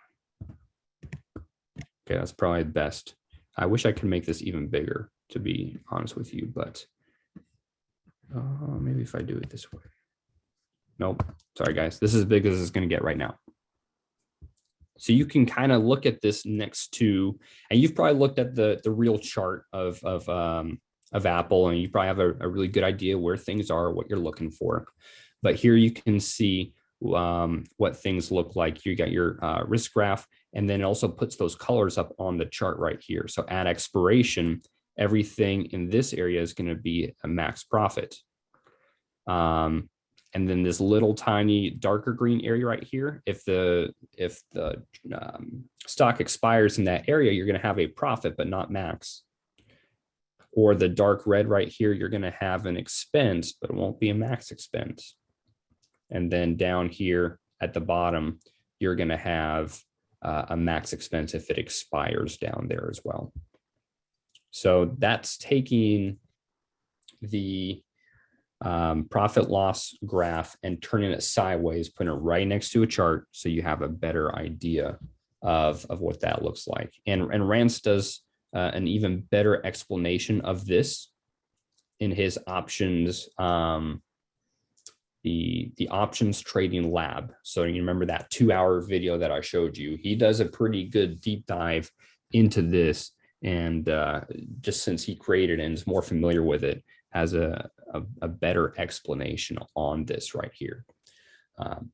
[SPEAKER 2] Okay, that's probably best. I wish I could make this even bigger, to be honest with you, but maybe if I do it this way. Nope. Sorry, guys. This is as big as it's going to get right now. So you can kind of look at this next to, and you've probably looked at the real chart of Apple, and you probably have a really good idea where things are, what you're looking for. But here you can see what things look like. You got your risk graph, and then it also puts those colors up on the chart right here. So at expiration, everything in this area is going to be a max profit. And then this little tiny darker green area right here, if the stock expires in that area, you're going to have a profit, but not max. Or the dark red right here, you're going to have an expense, but it won't be a max expense. And then down here at the bottom, you're going to have a max expense if it expires down there as well. So that's taking the profit loss graph and turning it sideways, putting it right next to a chart so you have a better idea of what that looks like. And Rance does an even better explanation of this in his options, the options trading lab. So you remember that 2-hour video that I showed you? He does a pretty good deep dive into this, and just since he created it and is more familiar with it, has a better explanation on this right here.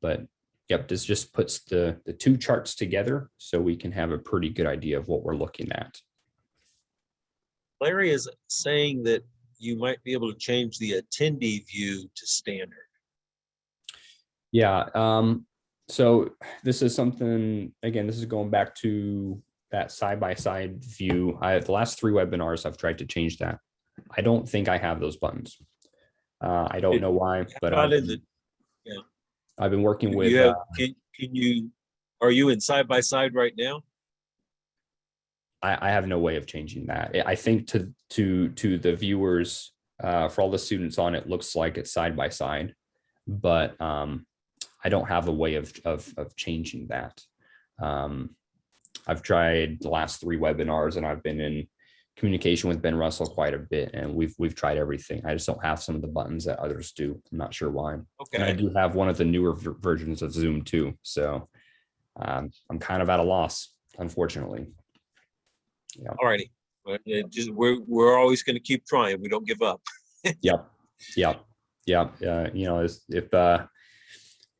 [SPEAKER 2] But yep, this just puts the two charts together so we can have a pretty good idea of what we're looking at.
[SPEAKER 3] Larry is saying that you might be able to change the attendee view to standard.
[SPEAKER 2] Yeah, so this is something, again, this is going back to that side-by-side view. The last 3 webinars, I've tried to change that. I don't think I have those buttons. I don't know why, but I've been working with.
[SPEAKER 3] Can you? Are you in side by side right now?
[SPEAKER 2] I have no way of changing that. I think to the viewers, for all the students on it, looks like it's side by side, but I don't have a way of changing that. I've tried the last 3 webinars, and I've been in communication with Ben Russell quite a bit, and we've tried everything. I just don't have some of the buttons that others do. I'm not sure why.
[SPEAKER 3] Okay.
[SPEAKER 2] And I do have one of the newer versions of Zoom too, so I'm kind of at a loss, unfortunately. Yeah.
[SPEAKER 3] All righty. We're always going to keep trying. We don't give up.
[SPEAKER 2] Yep. You know,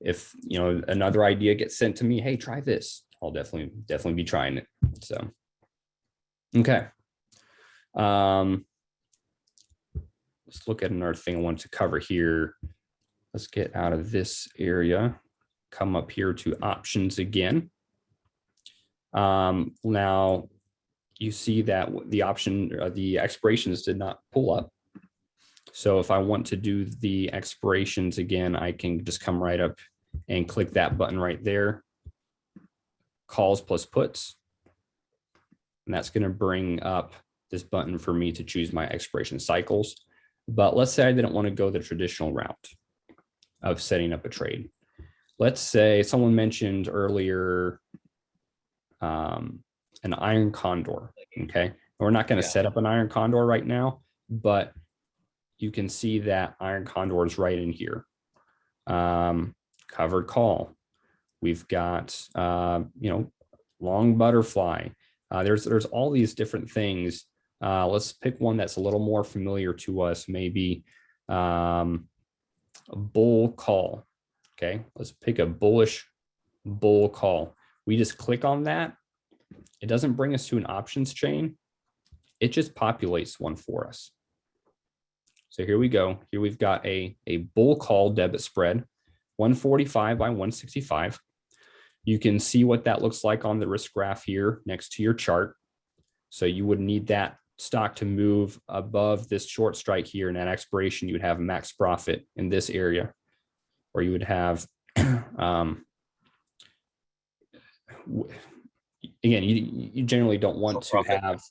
[SPEAKER 2] if you know another idea gets sent to me, hey, try this, I'll definitely be trying it. So okay. Let's look at another thing I wanted to cover here. Let's get out of this area, come up here to options again. Now you see that the option, the expirations did not pull up. So if I want to do the expirations again, I can just come right up and click that button right there, calls plus puts. And that's going to bring up this button for me to choose my expiration cycles. But let's say I didn't want to go the traditional route of setting up a trade. Let's say someone mentioned earlier an iron condor. Okay, we're not going to set up an iron condor right now, but you can see that iron condor is right in here. Covered call. We've got you know, long butterfly. There's all these different things. Let's pick one that's a little more familiar to us, maybe a bull call. Okay, let's pick a bullish bull call. We just click on that. It doesn't bring us to an options chain. It just populates one for us. So here we go. Here we've got a bull call debit spread, 145 by 165. You can see what that looks like on the risk graph here next to your chart. So you would need that stock to move above this short strike here, and at expiration, you would have max profit in this area, or you would have, again, you generally don't want to have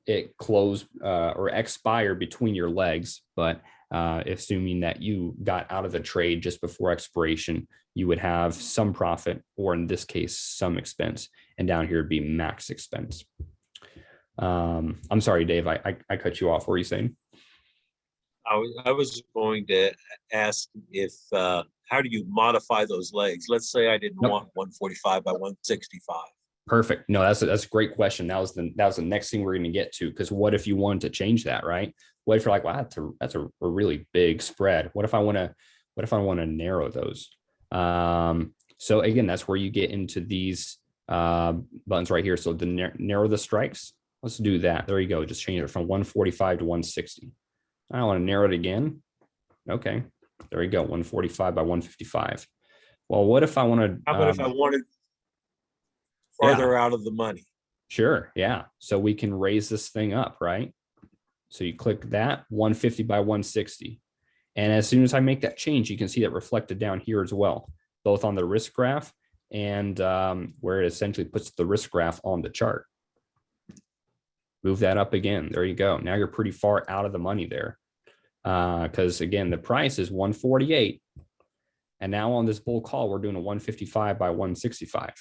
[SPEAKER 2] it close or expire between your legs, but assuming that you got out of the trade just before expiration, you would have some profit, or in this case, some expense, and down here would be max expense. I'm sorry, Dave, I cut you off. What were you saying?
[SPEAKER 3] I was going to ask if how do you modify those legs? Let's say I didn't
[SPEAKER 2] Nope.
[SPEAKER 3] want 145 by 165.
[SPEAKER 2] Perfect. No, that's a great question. That was the next thing we're going to get to, because what if you wanted to change that, right? What if you're like, wow, that's a really big spread. What if I want to narrow those? So again, that's where you get into these buttons right here. So the narrow the strikes. Let's do that. There you go. Just change it from 145 to 160. I want to narrow it again. Okay, there you go. 145 by 155. Well, what if I want to?
[SPEAKER 3] How about if I wanted farther out of the money?
[SPEAKER 2] Sure. Yeah. So we can raise this thing up, right? So you click that 150 by 160. And as soon as I make that change, you can see that reflected down here as well, both on the risk graph and where it essentially puts the risk graph on the chart. Move that up again. There you go. Now you're pretty far out of the money there. Because again, the price is 148. And now on this bull call, we're doing a 155 by 165.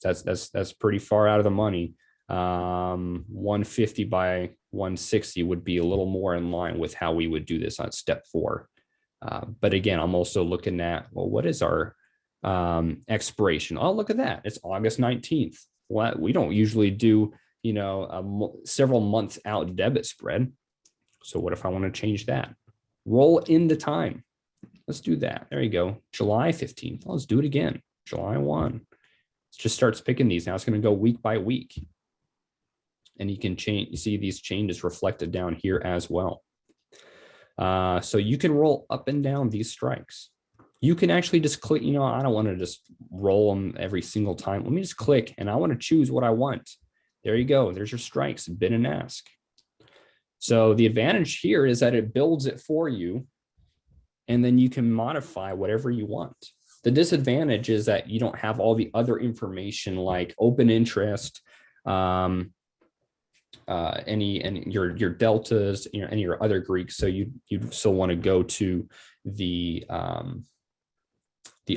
[SPEAKER 2] That's pretty far out of the money. 150 by 160 would be a little more in line with how we would do this on step 4. But again, I'm also looking at, well, what is our expiration? Oh, look at that. It's August 19th. Well, we don't usually do, several months out debit spread. So what if I want to change that? Roll in the time. Let's do that. There you go. July 15th. Let's do it again. July 1. It just starts picking these. Now it's going to go week by week. And you can change, you see these changes reflected down here as well. So you can roll up and down these strikes. You can actually just click, I don't want to just roll them every single time. Let me just click and I want to choose what I want. There you go. There's your strikes, bid and ask. So the advantage here is that it builds it for you, and then you can modify whatever you want. The disadvantage is that you don't have all the other information like open interest, any your deltas, any your other Greeks. So you still want to go to the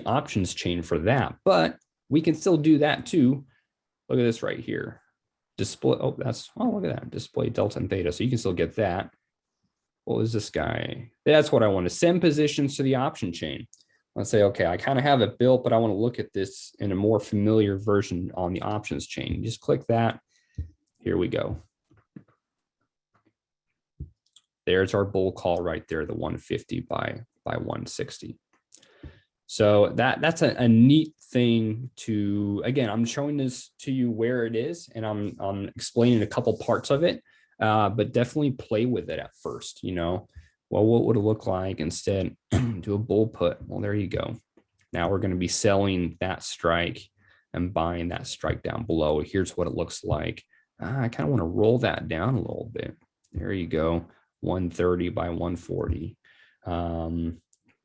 [SPEAKER 2] options chain for that, but we can still do that too. Look at this right here. Display. Oh, look at that. Display delta and theta. So you can still get that. What was this guy? That's what I want to send positions to the option chain. Let's say, okay, I kind of have it built, but I want to look at this in a more familiar version on the options chain. Just click that. Here we go. There's our bull call right there, the 150 by 160. So that's a neat thing to, again, I'm showing this to you where it is, and I'm explaining a couple parts of it, but definitely play with it at first, Well, what would it look like instead? Do a bull put. Well, there you go. Now we're going to be selling that strike and buying that strike down below. Here's what it looks like. I kind of want to roll that down a little bit. There you go. 130 by 140.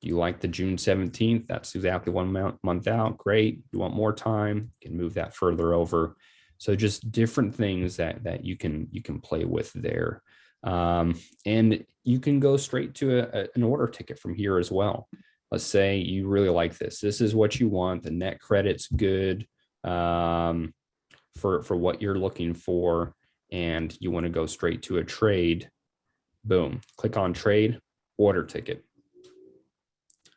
[SPEAKER 2] You like the June 17th? That's exactly 1 month out. Great. You want more time? You can move that further over. So just different things that you can play with there. And you can go straight to an order ticket from here as well. Let's say you really like this. This is what you want. The net credit's good for what you're looking for, and you want to go straight to a trade. Boom. Click on trade, order ticket.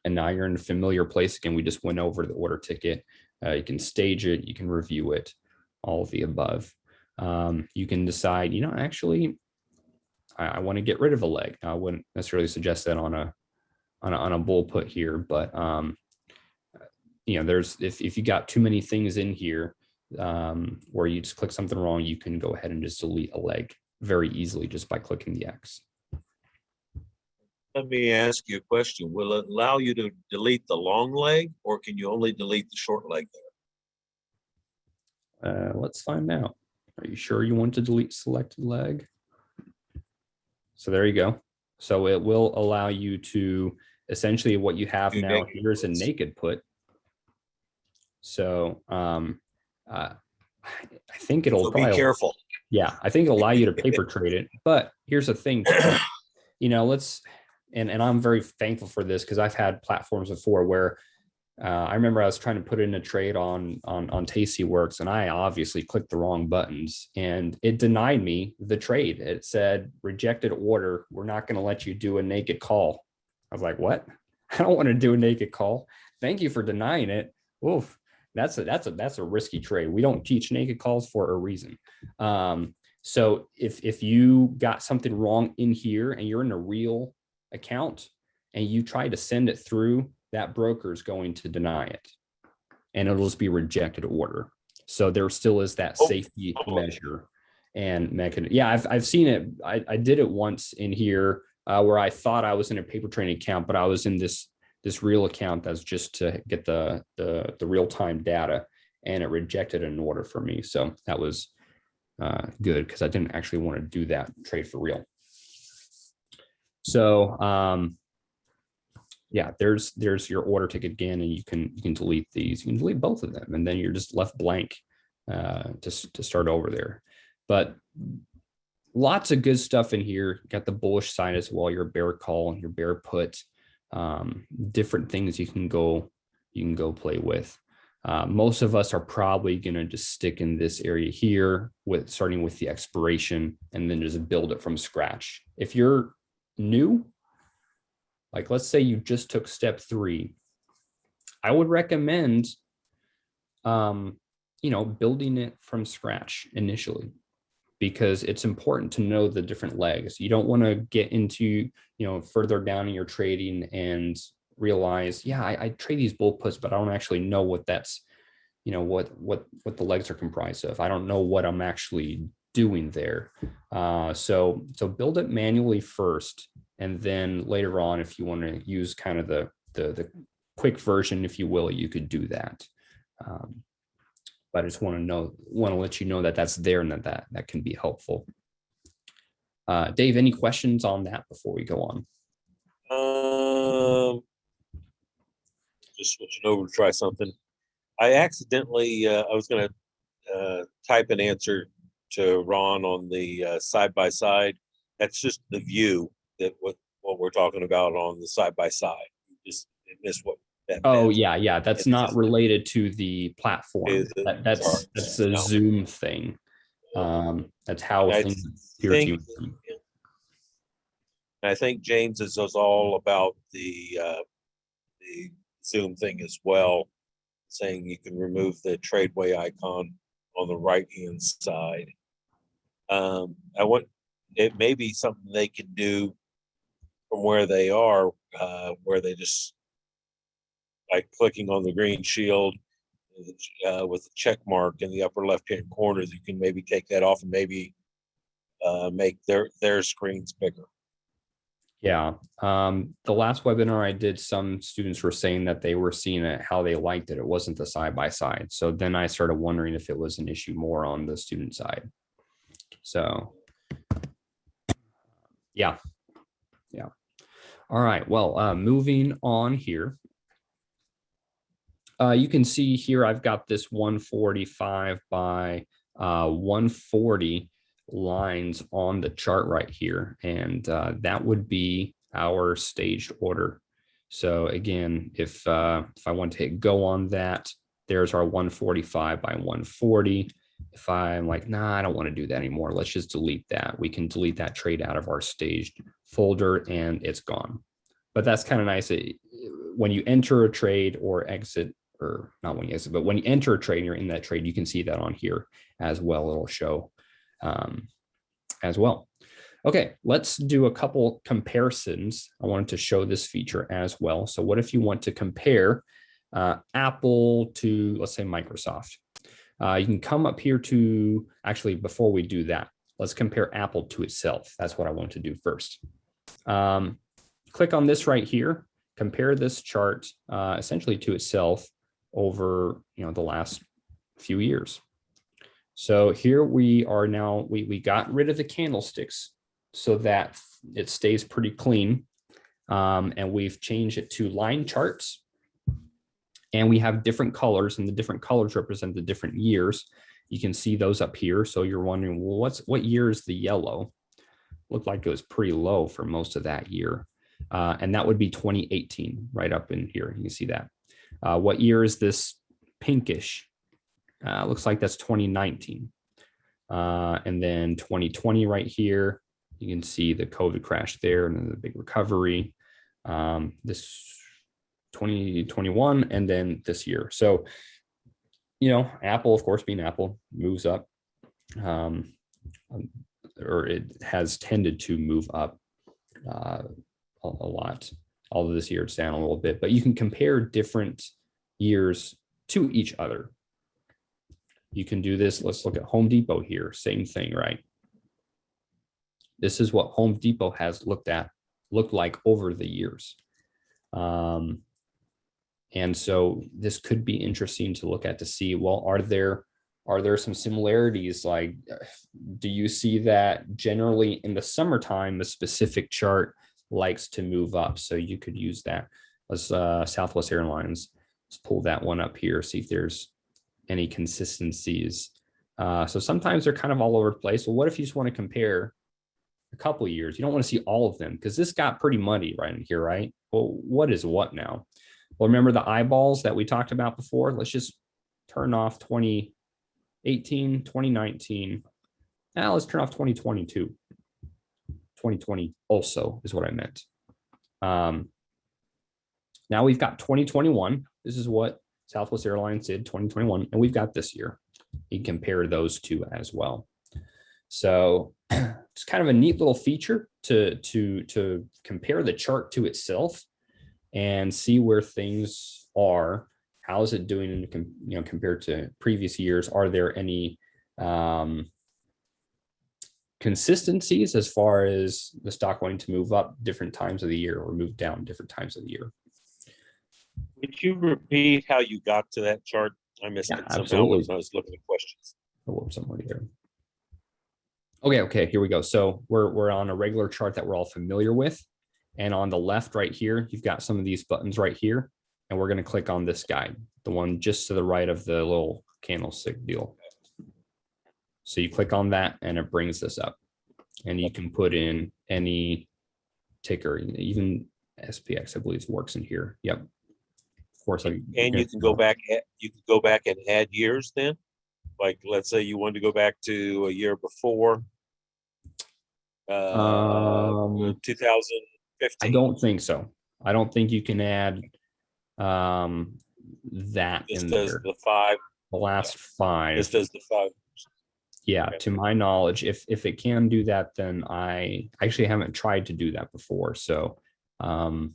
[SPEAKER 2] And now you're in a familiar place again. We just went over the order ticket. You can stage it. You can review it. All of the above. You can decide, actually, I want to get rid of a leg. Now, I wouldn't necessarily suggest that on a bull put here, but there's if you got too many things in here where you just click something wrong, you can go ahead and just delete a leg very easily just by clicking the X.
[SPEAKER 3] Let me ask you a question. Will it allow you to delete the long leg, or can you only delete the short leg there?
[SPEAKER 2] Let's find out. Are you sure you want to delete selected leg? So there you go. So it will allow you to essentially what you have now. Here's a naked put. So I think it'll
[SPEAKER 3] be careful.
[SPEAKER 2] Yeah, I think it'll allow you to paper trade it. But here's the thing, let's. And I'm very thankful for this because I've had platforms before where I remember I was trying to put in a trade on Tastyworks, and I obviously clicked the wrong buttons and it denied me the trade. It said rejected order. We're not going to let you do a naked call. I was like, what? I don't want to do a naked call. Thank you for denying it. Oof, that's a risky trade. We don't teach naked calls for a reason. So if you got something wrong in here and you're in a real account and you try to send it through, that broker is going to deny it, and it'll just be rejected order. So there still is that safety measure and mechanism. Yeah, I've seen it. I did it once in here where I thought I was in a paper trading account, but I was in this real account that's just to get the real-time data, and it rejected an order for me. So that was good because I didn't actually want to do that trade for real. So yeah, there's your order ticket again, and you can delete these. You can delete both of them, and then you're just left blank to start over there. But lots of good stuff in here. Got the bullish side as well, your bear call, your bear put, different things you can go play with. Most of us are probably going to just stick in this area here with starting with the expiration and then just build it from scratch. If you're new, like let's say you just took step 3, I would recommend, building it from scratch initially, because it's important to know the different legs. You don't want to get into, further down in your trading and realize, yeah, I trade these bull puts, but I don't actually know what that's, what the legs are comprised of. I don't know what I'm actually doing there. So build it manually first, and then later on, if you want to use kind of the quick version, if you will, you could do that. But I just want to let you know that that's there and that can be helpful. Dave, any questions on that before we go on?
[SPEAKER 3] Just switching over to try something. I accidentally, I was going to type an answer to Ron on the side-by-side. That's just the view that what we're talking about on the side-by-side. Just missed what that meant.
[SPEAKER 2] Yeah. That's not related to the platform. That's a
[SPEAKER 3] No.
[SPEAKER 2] Zoom thing. That's how things appear to you.
[SPEAKER 3] I think James is all about the Zoom thing as well, saying you can remove the TRADEway icon on the right-hand side. It may be something they can do from where they are, where they just, like clicking on the green shield with the check mark in the upper left-hand corner, you can maybe take that off and maybe make their screens bigger.
[SPEAKER 2] Yeah. The last webinar I did, some students were saying that they were seeing it, how they liked it. It wasn't the side-by-side. So then I started wondering if it was an issue more on the student side. So yeah. All right. Well, moving on here. You can see here, I've got this 145 by 140 lines on the chart right here. And that would be our staged order. So again, if I want to hit go on that, there's our 145 by 140. If I'm like, nah, I don't want to do that anymore, let's just delete that. We can delete that trade out of our staged folder and it's gone. But that's kind of nice. When you enter a trade or exit, or not when you exit, but when you enter a trade and you're in that trade, you can see that on here as well. It'll show as well. Okay, let's do a couple comparisons. I wanted to show this feature as well. So what if you want to compare Apple to, let's say, Microsoft? You can come up here to, actually, before we do that, let's compare Apple to itself. That's what I want to do first. Click on this right here, compare this chart essentially to itself over the last few years. So here we are now, we got rid of the candlesticks so that it stays pretty clean. And we've changed it to line charts. And we have different colors, and the different colors represent the different years. You can see those up here. So you're wondering, well, what year is the yellow? Looked like it was pretty low for most of that year. And that would be 2018 right up in here. You can see that. What year is this pinkish? Looks like that's 2019. And then 2020 right here. You can see the COVID crash there and then the big recovery. This 2021, and then this year. So, Apple, of course, being Apple, moves up, or it has tended to move up a lot. Although this year it's down a little bit, but you can compare different years to each other. You can do this. Let's look at Home Depot here. Same thing, right? This is what Home Depot has looked like over the years. And so this could be interesting to look at to see, well, are there some similarities? Like, do you see that generally in the summertime, a specific chart likes to move up? So you could use that as Southwest Airlines. Let's pull that one up here, see if there's any consistencies. So sometimes they're kind of all over the place. Well, what if you just want to compare a couple of years? You don't want to see all of them because this got pretty muddy right in here, right? Well, what is what now? Well, remember the eyeballs that we talked about before? Let's just turn off 2018, 2019. Now let's turn off 2022. 2020 also is what I meant. Now we've got 2021. This is what Southwest Airlines did 2021, and we've got this year. You can compare those two as well. So it's kind of a neat little feature to compare the chart to itself and see where things are. How is it doing compared to previous years? Are there any consistencies as far as the stock wanting to move up different times of the year or move down different times of the year?
[SPEAKER 3] Would you repeat how you got to that chart? I missed it somehow
[SPEAKER 2] absolutely.
[SPEAKER 3] when I was looking at questions.
[SPEAKER 2] Somewhere here. Okay, here we go. So we're on a regular chart that we're all familiar with. And on the left right here, you've got some of these buttons right here. And we're going to click on this guide, the one just to the right of the little candlestick deal. So you click on that and it brings this up. And you can put in any ticker, even SPX, I believe, works in here. Yep. Of course.
[SPEAKER 3] And you can go back. You can go back and add years then. Like, let's say you wanted to go back to a year before 2015.
[SPEAKER 2] I don't think so. I don't think you can add that
[SPEAKER 3] This
[SPEAKER 2] in
[SPEAKER 3] does
[SPEAKER 2] there.
[SPEAKER 3] the
[SPEAKER 2] last 5.
[SPEAKER 3] This does the 5.
[SPEAKER 2] Yeah,
[SPEAKER 3] Okay.
[SPEAKER 2] to my knowledge, if it can do that, then I actually haven't tried to do that before. So, but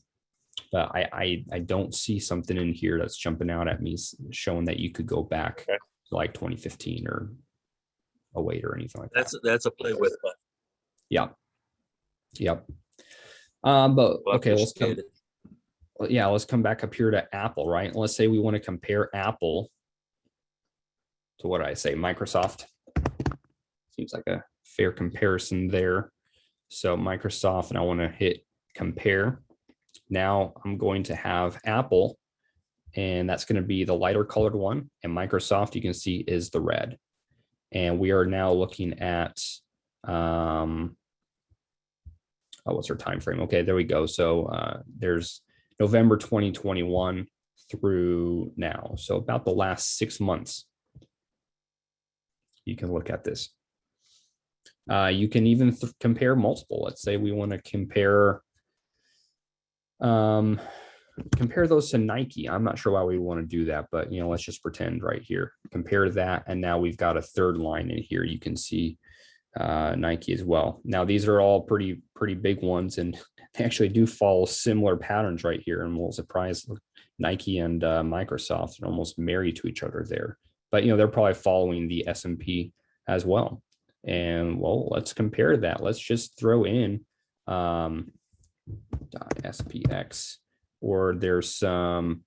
[SPEAKER 2] I don't see something in here that's jumping out at me showing that you could go back to like 2015 or 08 or anything like that.
[SPEAKER 3] That's a play with button.
[SPEAKER 2] Yeah. Yep. But
[SPEAKER 3] Well,
[SPEAKER 2] okay, let's come back up here to Apple, right? And let's say we want to compare Apple to what I say, Microsoft. Seems like a fair comparison there. So Microsoft, and I want to hit compare. Now I'm going to have Apple, and that's going to be the lighter colored one. And Microsoft, you can see, is the red. And we are now looking at, what's our time frame? Okay, there we go. So there's November 2021 through now. So about the last 6 months. You can look at this. You can even compare multiple. Let's say we want to compare those to Nike. I'm not sure why we want to do that, but let's just pretend right here. Compare that, and now we've got a third line in here. You can see Nike as well. Now these are all pretty big ones, and they actually do follow similar patterns right here. And we'll surprise Nike and Microsoft are almost married to each other there. But they're probably following the S&P as well. And well, let's compare that. Let's just throw in .SPX, or there's some,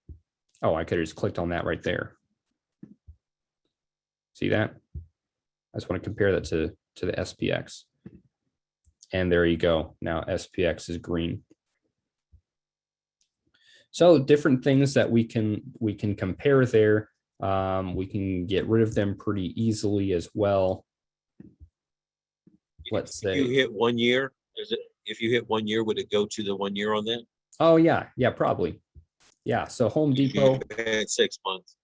[SPEAKER 2] I could have just clicked on that right there. See that? I just want to compare that to the SPX. And there you go. Now SPX is green. So different things that we can compare there. We can get rid of them pretty easily as well. Let's say
[SPEAKER 3] you hit 1 year. If you hit 1 year, would it go to the 1 year on that?
[SPEAKER 2] Oh yeah, probably. Yeah. So Home Depot.
[SPEAKER 3] At 6 months.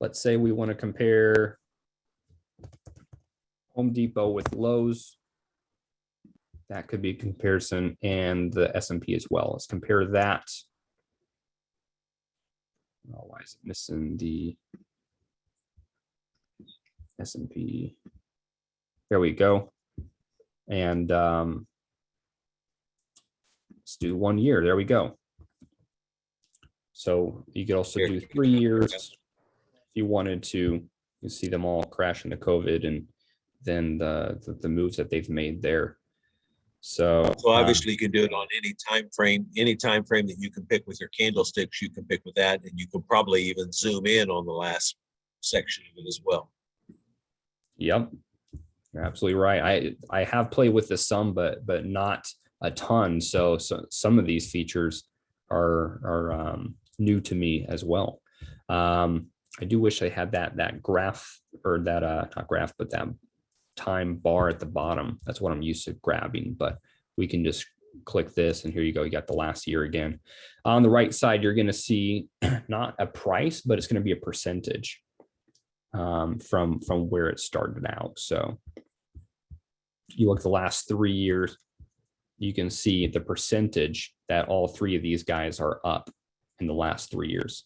[SPEAKER 2] Let's say we want to compare Home Depot with Lowe's. That could be a comparison, and the S&P as well. Let's compare that Oh, why is it missing the S&P? There we go. And let's do 1 year. There we go. So you could also do 3 years if you wanted to. You see them all crash into COVID, and then the moves that they've made there. So
[SPEAKER 3] obviously you can do it on any time frame that you can pick with your candlesticks, you can pick with that, and you can probably even zoom in on the last section of it as well.
[SPEAKER 2] Yep, you're absolutely right. I have played with this some, but not a ton. So some of these features are new to me as well. I do wish I had that graph, or that not graph, but that time bar at the bottom. That's what I'm used to grabbing, but we can just click this, and here you go. You got the last year again. On the right side, you're going to see not a price, but it's going to be a percentage from where it started out. So you look at the last 3 years, you can see the percentage that all three of these guys are up in the last 3 years.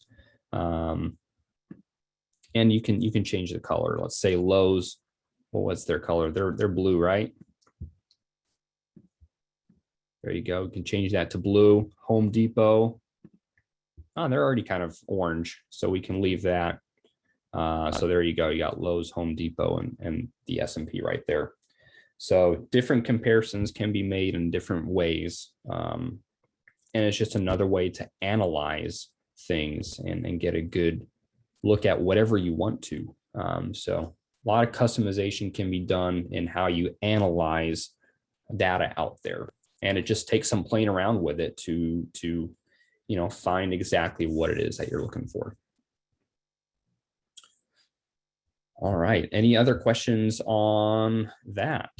[SPEAKER 2] And you can change the color. Let's say Lowe's. Well, what's their color? They're blue, right? There you go. You can change that to blue. Home Depot. Oh, they're already kind of orange, so we can leave that. So there you go. You got Lowe's, Home Depot, and the S&P right there. So different comparisons can be made in different ways. And it's just another way to analyze things and get a good look at whatever you want to. So a lot of customization can be done in how you analyze data out there. And it just takes some playing around with it to find exactly what it is that you're looking for. All right. Any other questions on that?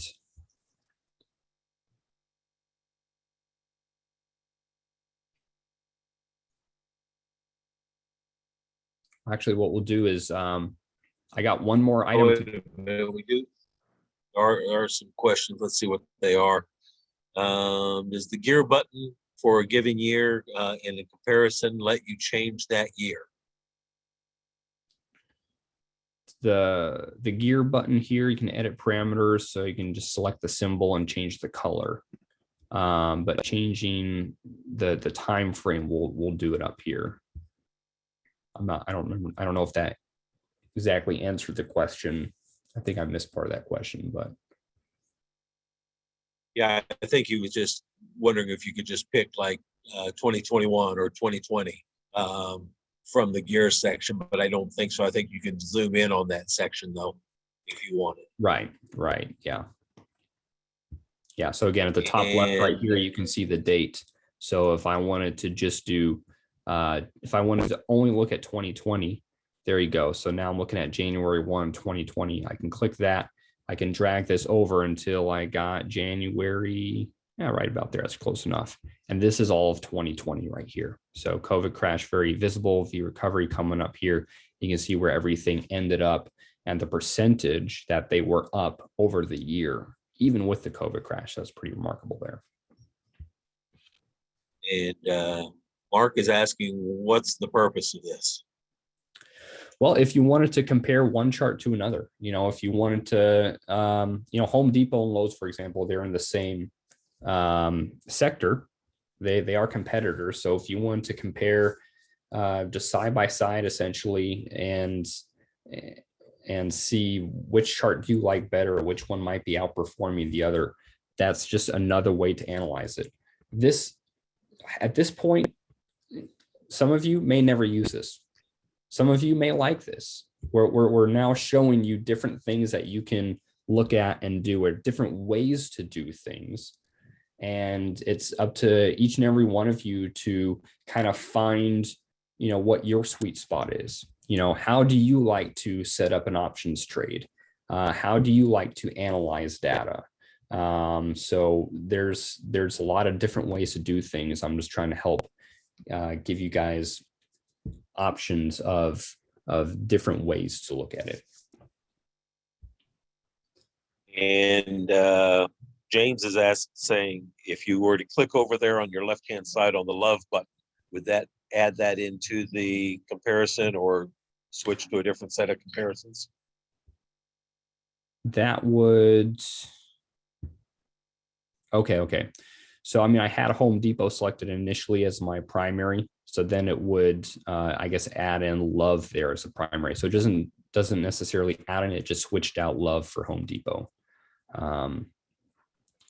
[SPEAKER 2] Actually, what we'll do is I got one more item.
[SPEAKER 3] We do. There are some questions. Let's see what they are. Does the gear button for a given year in a comparison let you change that year?
[SPEAKER 2] The gear button here, you can edit parameters, so you can just select the symbol and change the color. But changing the time frame, we'll do it up here. I don't know if that exactly answered the question. I think I missed part of that question, but
[SPEAKER 3] yeah, I think he was just wondering if you could just pick like 2021 or 2020 from the gear section, but I don't think so. I think you can zoom in on that section though, if you want it.
[SPEAKER 2] Right. Yeah. So again, at the top left right here, you can see the date. So if I wanted to just do, if I wanted to only look at 2020, there you go. So now I'm looking at January 1, 2020. I can click that. I can drag this over until I got January. Yeah, right about there. That's close enough. And this is all of 2020 right here. So COVID crash, very visible. The recovery coming up here. You can see where everything ended up and the percentage that they were up over the year, even with the COVID crash. That's pretty remarkable there.
[SPEAKER 3] And Mark is asking, what's the purpose of this?
[SPEAKER 2] Well, if you wanted to compare one chart to another, if you wanted to, Home Depot and Lowe's, for example, they're in the same sector. They are competitors. So if you wanted to compare just side by side, essentially, and see which chart you like better, or which one might be outperforming the other, that's just another way to analyze it. At this point, some of you may never use this. Some of you may like this. We're now showing you different things that you can look at and do, or different ways to do things. And it's up to each and every one of you to kind of find, what your sweet spot is. How do you like to set up an options trade? How do you like to analyze data? So there's a lot of different ways to do things. I'm just trying to help give you guys options of different ways to look at it.
[SPEAKER 3] And James is saying, if you were to click over there on your left-hand side on the love button, would that add that into the comparison or switch to a different set of comparisons?
[SPEAKER 2] That would, okay. So, I mean, I had Home Depot selected initially as my primary. So then it would, I guess, add in Love there as a primary. So it doesn't necessarily add in, it just switched out Love for Home Depot.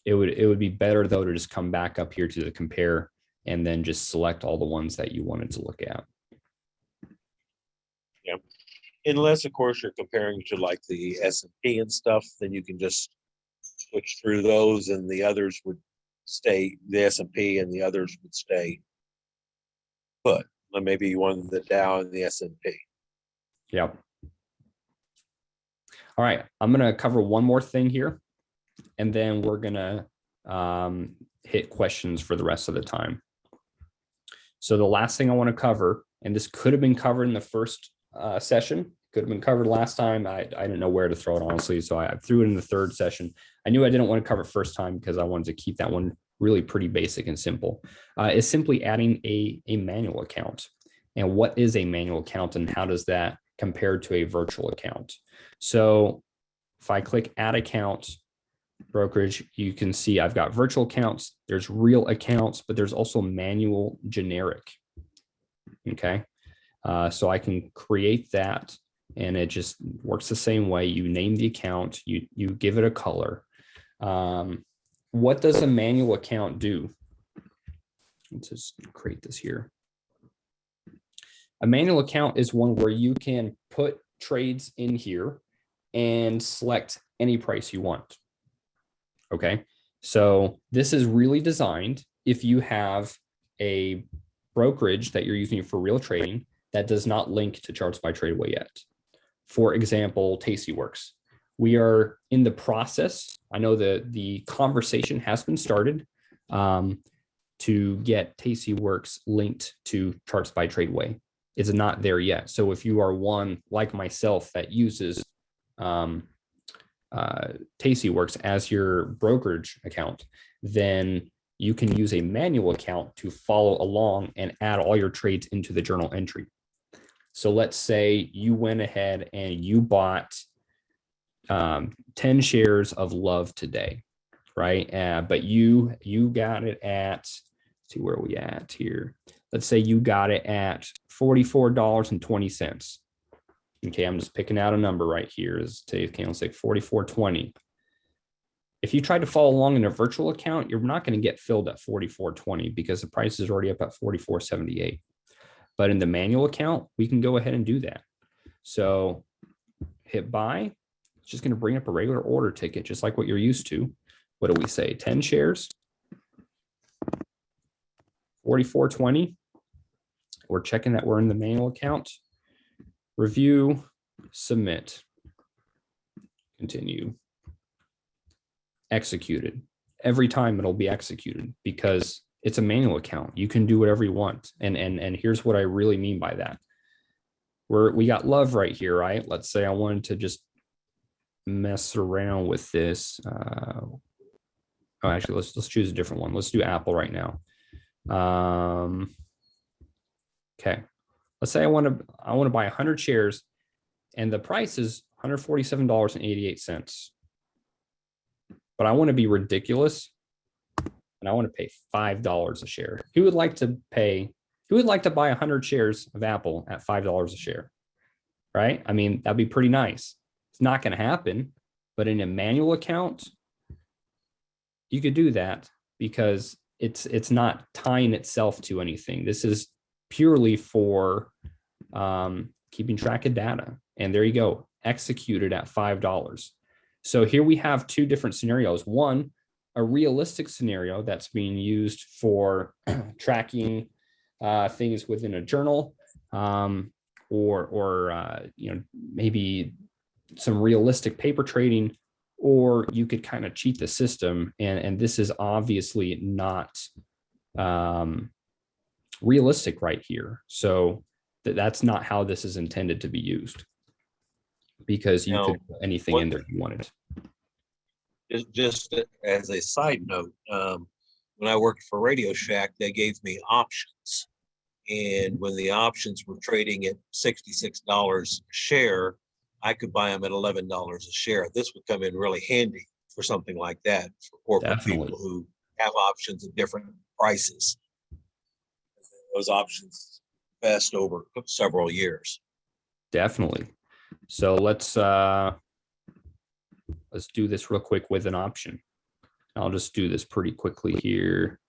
[SPEAKER 2] It would be better though to just come back up here to the compare and then just select all the ones that you wanted to look at.
[SPEAKER 3] Yeah. Unless, of course, you're comparing to like the S&P and stuff, then you can just switch through those and the others would stay, the S&P and the others would stay put. Or maybe you wanted the Dow and the S&P.
[SPEAKER 2] Yep. All right, I'm gonna cover one more thing here, and then we're gonna hit questions for the rest of the time. So the last thing I want to cover, and this could have been covered in the first session, could have been covered last time. I didn't know where to throw it, honestly, so I threw it in the third session. I knew I didn't want to cover it first time because I wanted to keep that one really pretty basic and simple. Is simply adding a manual account. And what is a manual account and how does that compare to a virtual account? So if I click add account brokerage, you can see I've got virtual accounts, there's real accounts, but there's also manual generic. Okay. So I can create that and it just works the same way. You name the account, you give it a color. What does a manual account do? Let's just create this here. A manual account is one where you can put trades in here and select any price you want. Okay, so this is really designed if you have a brokerage that you're using for real trading that does not link to Charts by TRADEway yet. For example, TradeWay. We are in the process. I know that the conversation has been started to get TradeWay linked to Charts by TRADEway. It's not there yet. So if you are one like myself that uses TradeWay as your brokerage account, then you can use a manual account to follow along and add all your trades into the journal entry. So let's say you went ahead and you bought 10 shares of Love today, right? But you got it at, let's see where we at here. Let's say you got it at $44.20. Okay, I'm just picking out a number right here. Is today's candlestick 44.20. If you try to follow along in a virtual account, you're not going to get filled at 44.20 because the price is already up at 44.78. But in the manual account, we can go ahead and do that. So hit buy. It's just going to bring up a regular order ticket, just like what you're used to. What do we say? 10 shares, 44.20. We're checking that we're in the manual account. Review, submit, continue, executed. Every time it'll be executed because it's a manual account. You can do whatever you want. And here's what I really mean by that. We got Love right here, right? Let's say I wanted to just mess around with this. Actually, let's choose a different one. Let's do Apple right now. Okay. Let's say I want to buy 100 shares and the price is $147.88. But I want to be ridiculous and I want to pay $5 a share. Who would like to buy 100 shares of Apple at $5 a share? Right? I mean, that'd be pretty nice. It's not going to happen, but in a manual account, you could do that because it's not tying itself to anything. This is purely for keeping track of data. And there you go, executed at $5. So here we have two different scenarios. One, a realistic scenario that's being used for tracking things within a journal, or maybe some realistic paper trading, or you could kind of cheat the system. And this is obviously not realistic right here. So that's not how this is intended to be used, because you could put anything in there you wanted.
[SPEAKER 3] Just as a side note, when I worked for Radio Shack, they gave me options. And when the options were trading at $66 a share, I could buy them at $11 a share. This would come in really handy for something like that for corporate
[SPEAKER 2] Definitely.
[SPEAKER 3] people who have options at different prices. Those options vest over several years.
[SPEAKER 2] Definitely. So let's do this real quick with an option. I'll just do this pretty quickly here.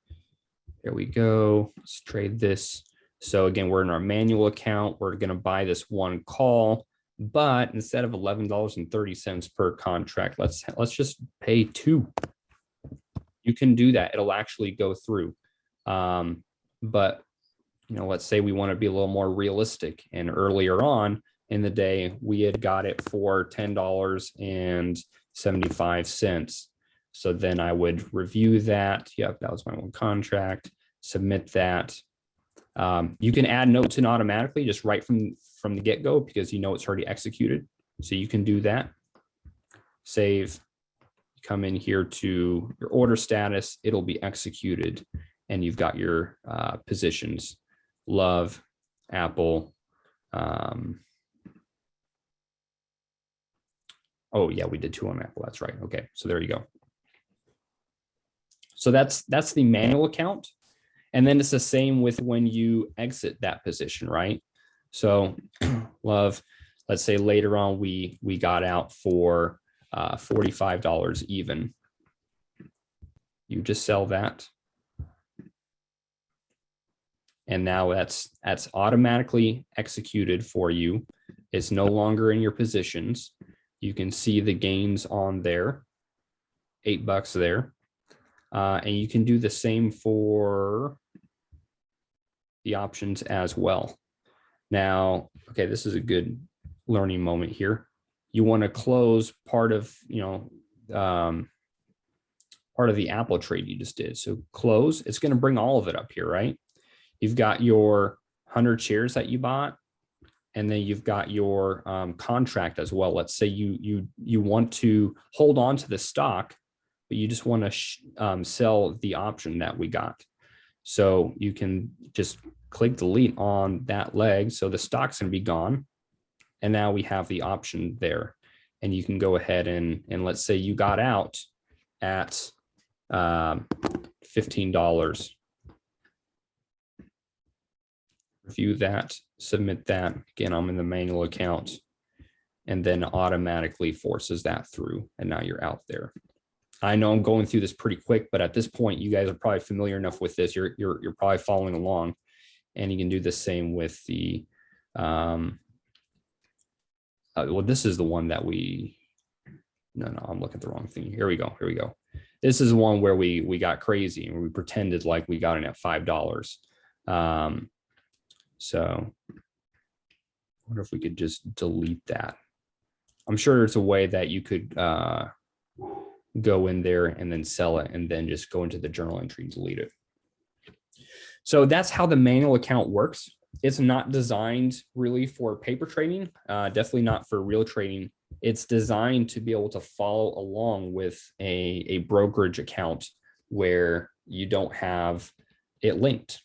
[SPEAKER 2] There we go. Let's trade this. So again, we're in our manual account. We're going to buy this one call, but instead of $11.30 per contract, let's just pay $2. You can do that. It'll actually go through. But let's say we want to be a little more realistic. And earlier on in the day, we had got it for $10.75. So then I would review that. Yep, that was my one contract. Submit that. You can add notes in automatically just right from the get-go because it's already executed. So you can do that. Save. Come in here to your order status. It'll be executed, and you've got your positions. Love, Apple. Oh yeah, we did 2 on Apple. That's right. Okay, so there you go. So that's the manual account. And then it's the same with when you exit that position, right? So love, let's say later on we got out for $45 even. You just sell that. And now that's automatically executed for you. It's no longer in your positions. You can see the gains on there, $8 there. And you can do the same for the options as well. Now, okay, this is a good learning moment here. You want to close part of, part of the Apple trade you just did. So close, it's going to bring all of it up here, right? You've got your 100 shares that you bought, and then you've got your contract as well. Let's say you want to hold on to the stock, but you just want to sell the option that we got. So you can just click delete on that leg. So the stock's going to be gone. And now we have the option there. And you can go ahead and let's say you got out at $15. Review that, submit that. Again, I'm in the manual account, and then automatically forces that through. And now you're out there. I know I'm going through this pretty quick, but at this point, you guys are probably familiar enough with this. You're probably following along, and you can do the same with the. Well, this is the one that we. No, I'm looking at the wrong thing. Here we go. This is one where we got crazy and we pretended like we got in at $5. So I wonder if we could just delete that. I'm sure there's a way that you could go in there and then sell it and then just go into the journal entry and delete it. So that's how the manual account works. It's not designed really for paper trading, definitely not for real trading. It's designed to be able to follow along with a brokerage account where you don't have it linked.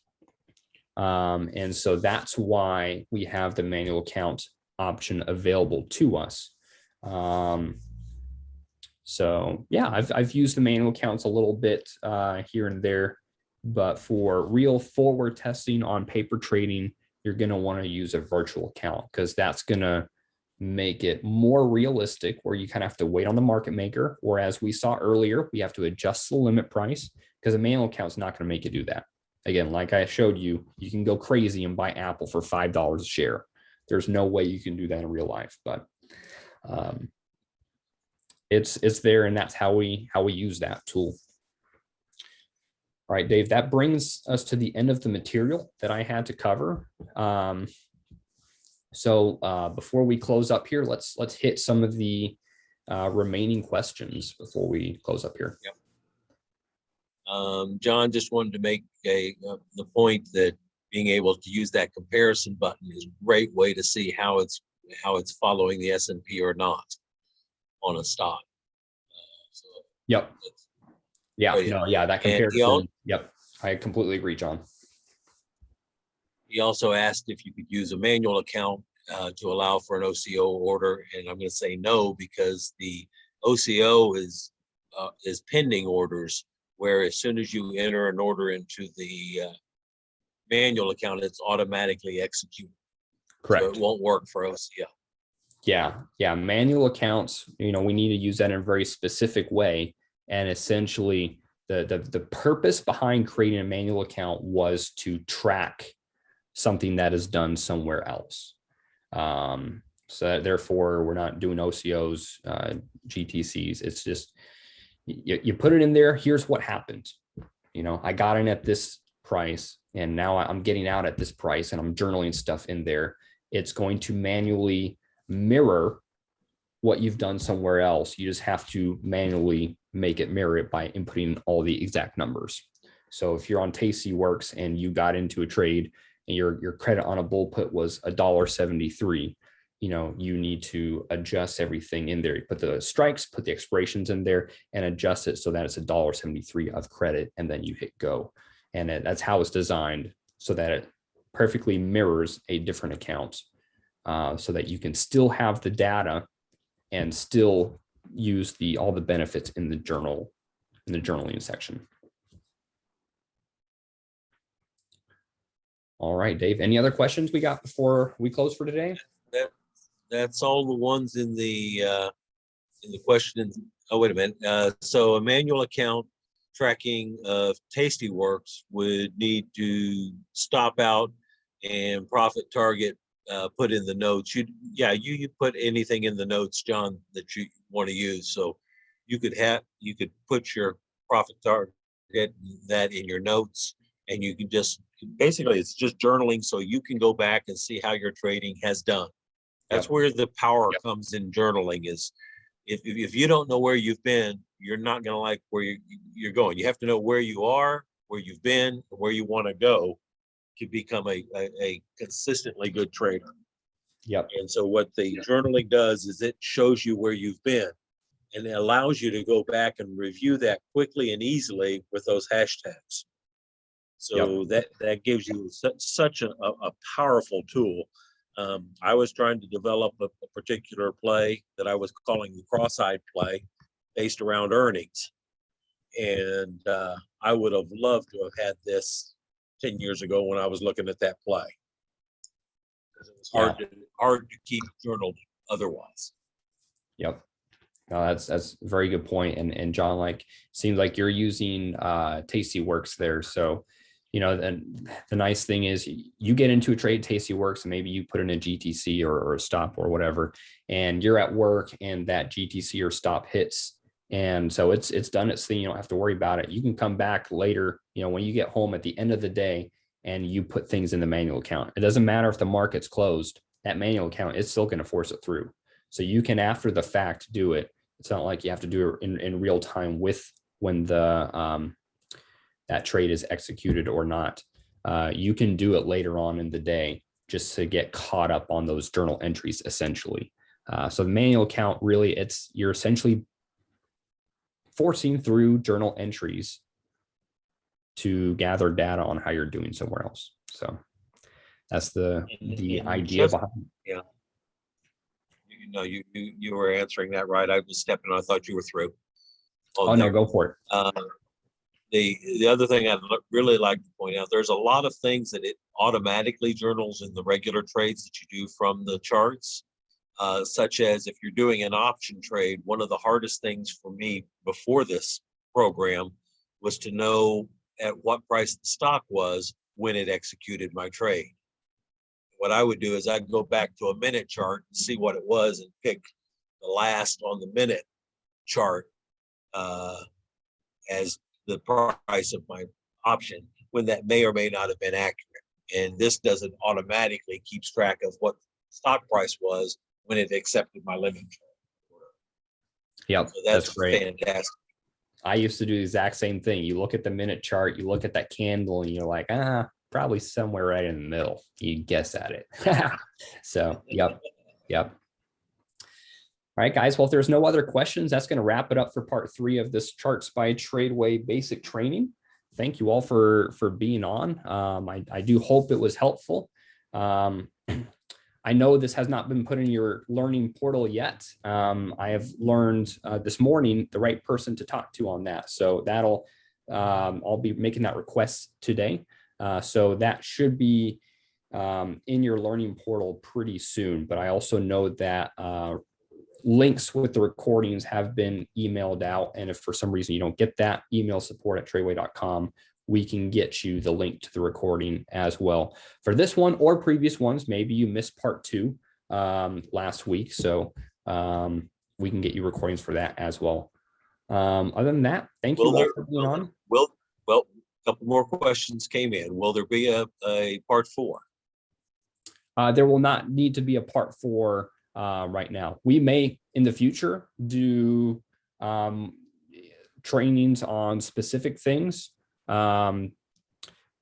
[SPEAKER 2] And so that's why we have the manual account option available to us. So yeah, I've used the manual accounts a little bit here and there, but for real forward testing on paper trading, you're going to want to use a virtual account because that's going to make it more realistic where you kind of have to wait on the market maker. Or as we saw earlier, we have to adjust the limit price because a manual account is not going to make you do that. Again, like I showed you, you can go crazy and buy Apple for $5 a share. There's no way you can do that in real life, but it's there, and that's how we use that tool. All right, Dave, that brings us to the end of the material that I had to cover. So before we close up here, let's hit some of the remaining questions before we close up here.
[SPEAKER 3] Yep. John just wanted to make the point that being able to use that comparison button is a great way to see how it's following the S&P or not on a stock.
[SPEAKER 2] Yep. Yeah.
[SPEAKER 3] Oh, yeah.
[SPEAKER 2] No. Yeah. That comparison.
[SPEAKER 3] Also,
[SPEAKER 2] yep. I completely agree, John.
[SPEAKER 3] He also asked if you could use a manual account to allow for an OCO order, and I'm going to say no, because the OCO is pending orders, where as soon as you enter an order into the manual account, it's automatically executed.
[SPEAKER 2] Correct.
[SPEAKER 3] So it won't work for OCO.
[SPEAKER 2] Yeah. Manual accounts, we need to use that in a very specific way. And essentially the purpose behind creating a manual account was to track something that is done somewhere else. So therefore we're not doing OCOs, GTCs. It's just, you put it in there. Here's what happened. I got in at this price and now I'm getting out at this price, and I'm journaling stuff in there. It's going to manually mirror what you've done somewhere else. You just have to manually make it mirror it by inputting all the exact numbers. So if you're on TradeWay and you got into a trade and your credit on a bull put was $1.73, you need to adjust everything in there. You put the strikes, put the expirations in there, and adjust it so that it's $1.73 of credit, and then you hit go. And that's how it's designed, so that it perfectly mirrors a different account, so that you can still have the data and still use all the benefits in the journaling section. All right, Dave, any other questions we got before we close for today?
[SPEAKER 3] That's all the ones in the question. Oh, wait a minute. So a manual account tracking of TradeWay would need to stop out and profit target put in the notes. You put anything in the notes, John, that you want to use. So you could put your profit target that in your notes, and you can basically it's just journaling, so you can go back and see how your trading has done. That's where the power comes in journaling. Is if you don't know where you've been, you're not going to like where you're going. You have to know where you are, where you've been, and where you want to go to become a consistently good trader.
[SPEAKER 2] Yep.
[SPEAKER 3] And so what the journaling does is it shows you where you've been, and it allows you to go back and review that quickly and easily with those hashtags. So that gives you such a powerful tool. I was trying to develop a particular play that I was calling the cross-eyed play, based around earnings. And I would have loved to have had this 10 years ago when I was looking at that play, because it was hard to keep journaled otherwise.
[SPEAKER 2] Yep. No, that's a very good point. And John, seems like you're using TradeWay there. So, and the nice thing is you get into a trade, TradeWay, and maybe you put in a GTC or a stop or whatever, and you're at work and that GTC or stop hits. And so it's done its thing. You don't have to worry about it. You can come back later, when you get home at the end of the day, and you put things in the manual account. It doesn't matter if the market's closed, that manual account is still going to force it through. So you can, after the fact, do it. It's not like you have to do it in real time with when the that trade is executed or not. You can do it later on in the day just to get caught up on those journal entries, essentially. So the manual account, really, you're essentially forcing through journal entries to gather data on how you're doing somewhere else. So that's the idea behind it.
[SPEAKER 3] Yeah. You were answering that right. I was stepping. I thought you were through.
[SPEAKER 2] Oh no, go for it.
[SPEAKER 3] The other thing I'd really like to point out, there's a lot of things that it automatically journals in the regular trades that you do from the charts, such as if you're doing an option trade. One of the hardest things for me before this program was to know at what price the stock was when it executed my trade. What I would do is I'd go back to a minute chart and see what it was and pick the last on the minute chart as the price of my option, when that may or may not have been accurate. And this doesn't automatically keeps track of what stock price was when it accepted my limit chart.
[SPEAKER 2] Yep,
[SPEAKER 3] So that's
[SPEAKER 2] great.
[SPEAKER 3] Fantastic.
[SPEAKER 2] I used to do the exact same thing. You look at the minute chart, you look at that candle, and you're like, probably somewhere right in the middle. You guess at it. So, yep. All right, guys. Well, if there's no other questions, that's going to wrap it up for part 3 of this Charts by TRADEway basic training. thank you all for being on. I do hope it was helpful. I know this has not been put in your learning portal yet. I have learned this morning the right person to talk to on that. So that'll, I'll be making that request today. So that should be in your learning portal pretty soon. But I also know that links with the recordings have been emailed out. And if for some reason you don't get that, email support@tradeway.com. We can get you the link to the recording as well for this one or previous ones. Maybe you missed part 2 last week. So we can get you recordings for that as well. Other than that, thank you all for being on.
[SPEAKER 3] Well, a couple more questions came in. Will there be a part 4?
[SPEAKER 2] There will not need to be a part 4 right now. We may in the future do trainings on specific things.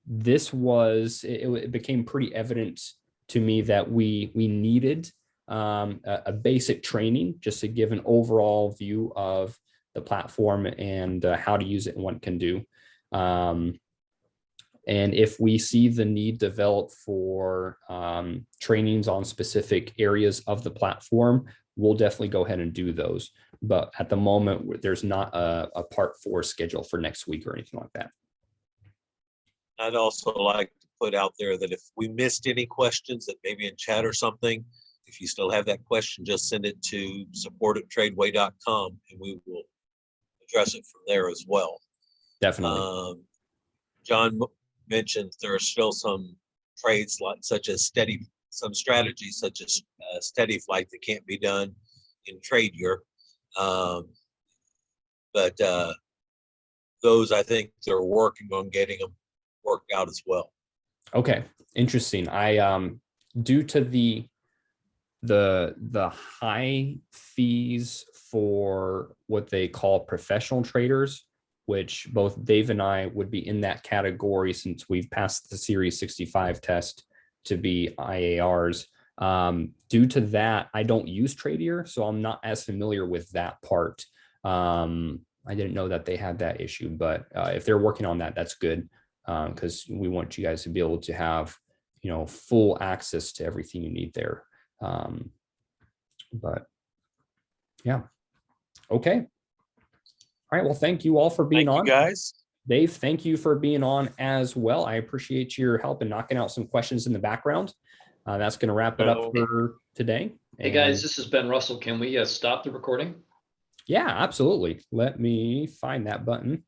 [SPEAKER 2] This was, it became pretty evident to me that we needed a basic training just to give an overall view of the platform and how to use it and what it can do. And if we see the need develop for trainings on specific areas of the platform, we'll definitely go ahead and do those. But at the moment, there's not a part 4 schedule for next week or anything like that.
[SPEAKER 3] I'd also like to put out there that if we missed any questions that maybe in chat or something, if you still have that question, just send it to support@tradeway.com and we will address it from there as well.
[SPEAKER 2] Definitely.
[SPEAKER 3] John mentioned there are still some trades such as some strategies such as steady flight that can't be done in TRADEway. But those, I think they're working on getting them worked out as well.
[SPEAKER 2] Okay, interesting. I due to the high fees for what they call professional traders, which both Dave and I would be in that category since we've passed the Series 65 test to be IARs. Due to that, I don't use TRADEway, so I'm not as familiar with that part. I didn't know that they had that issue, but if they're working on that, that's good. Because we want you guys to be able to have, full access to everything you need there. But yeah, okay. All right. Well, thank you all for being on.
[SPEAKER 3] Thank you, guys.
[SPEAKER 2] Dave, thank you for being on as well. I appreciate your help in knocking out some questions in the background. That's going to wrap it up for today.
[SPEAKER 4] Hey guys, this is Ben Russell. Can we stop the recording?
[SPEAKER 2] Yeah, absolutely. Let me find that button.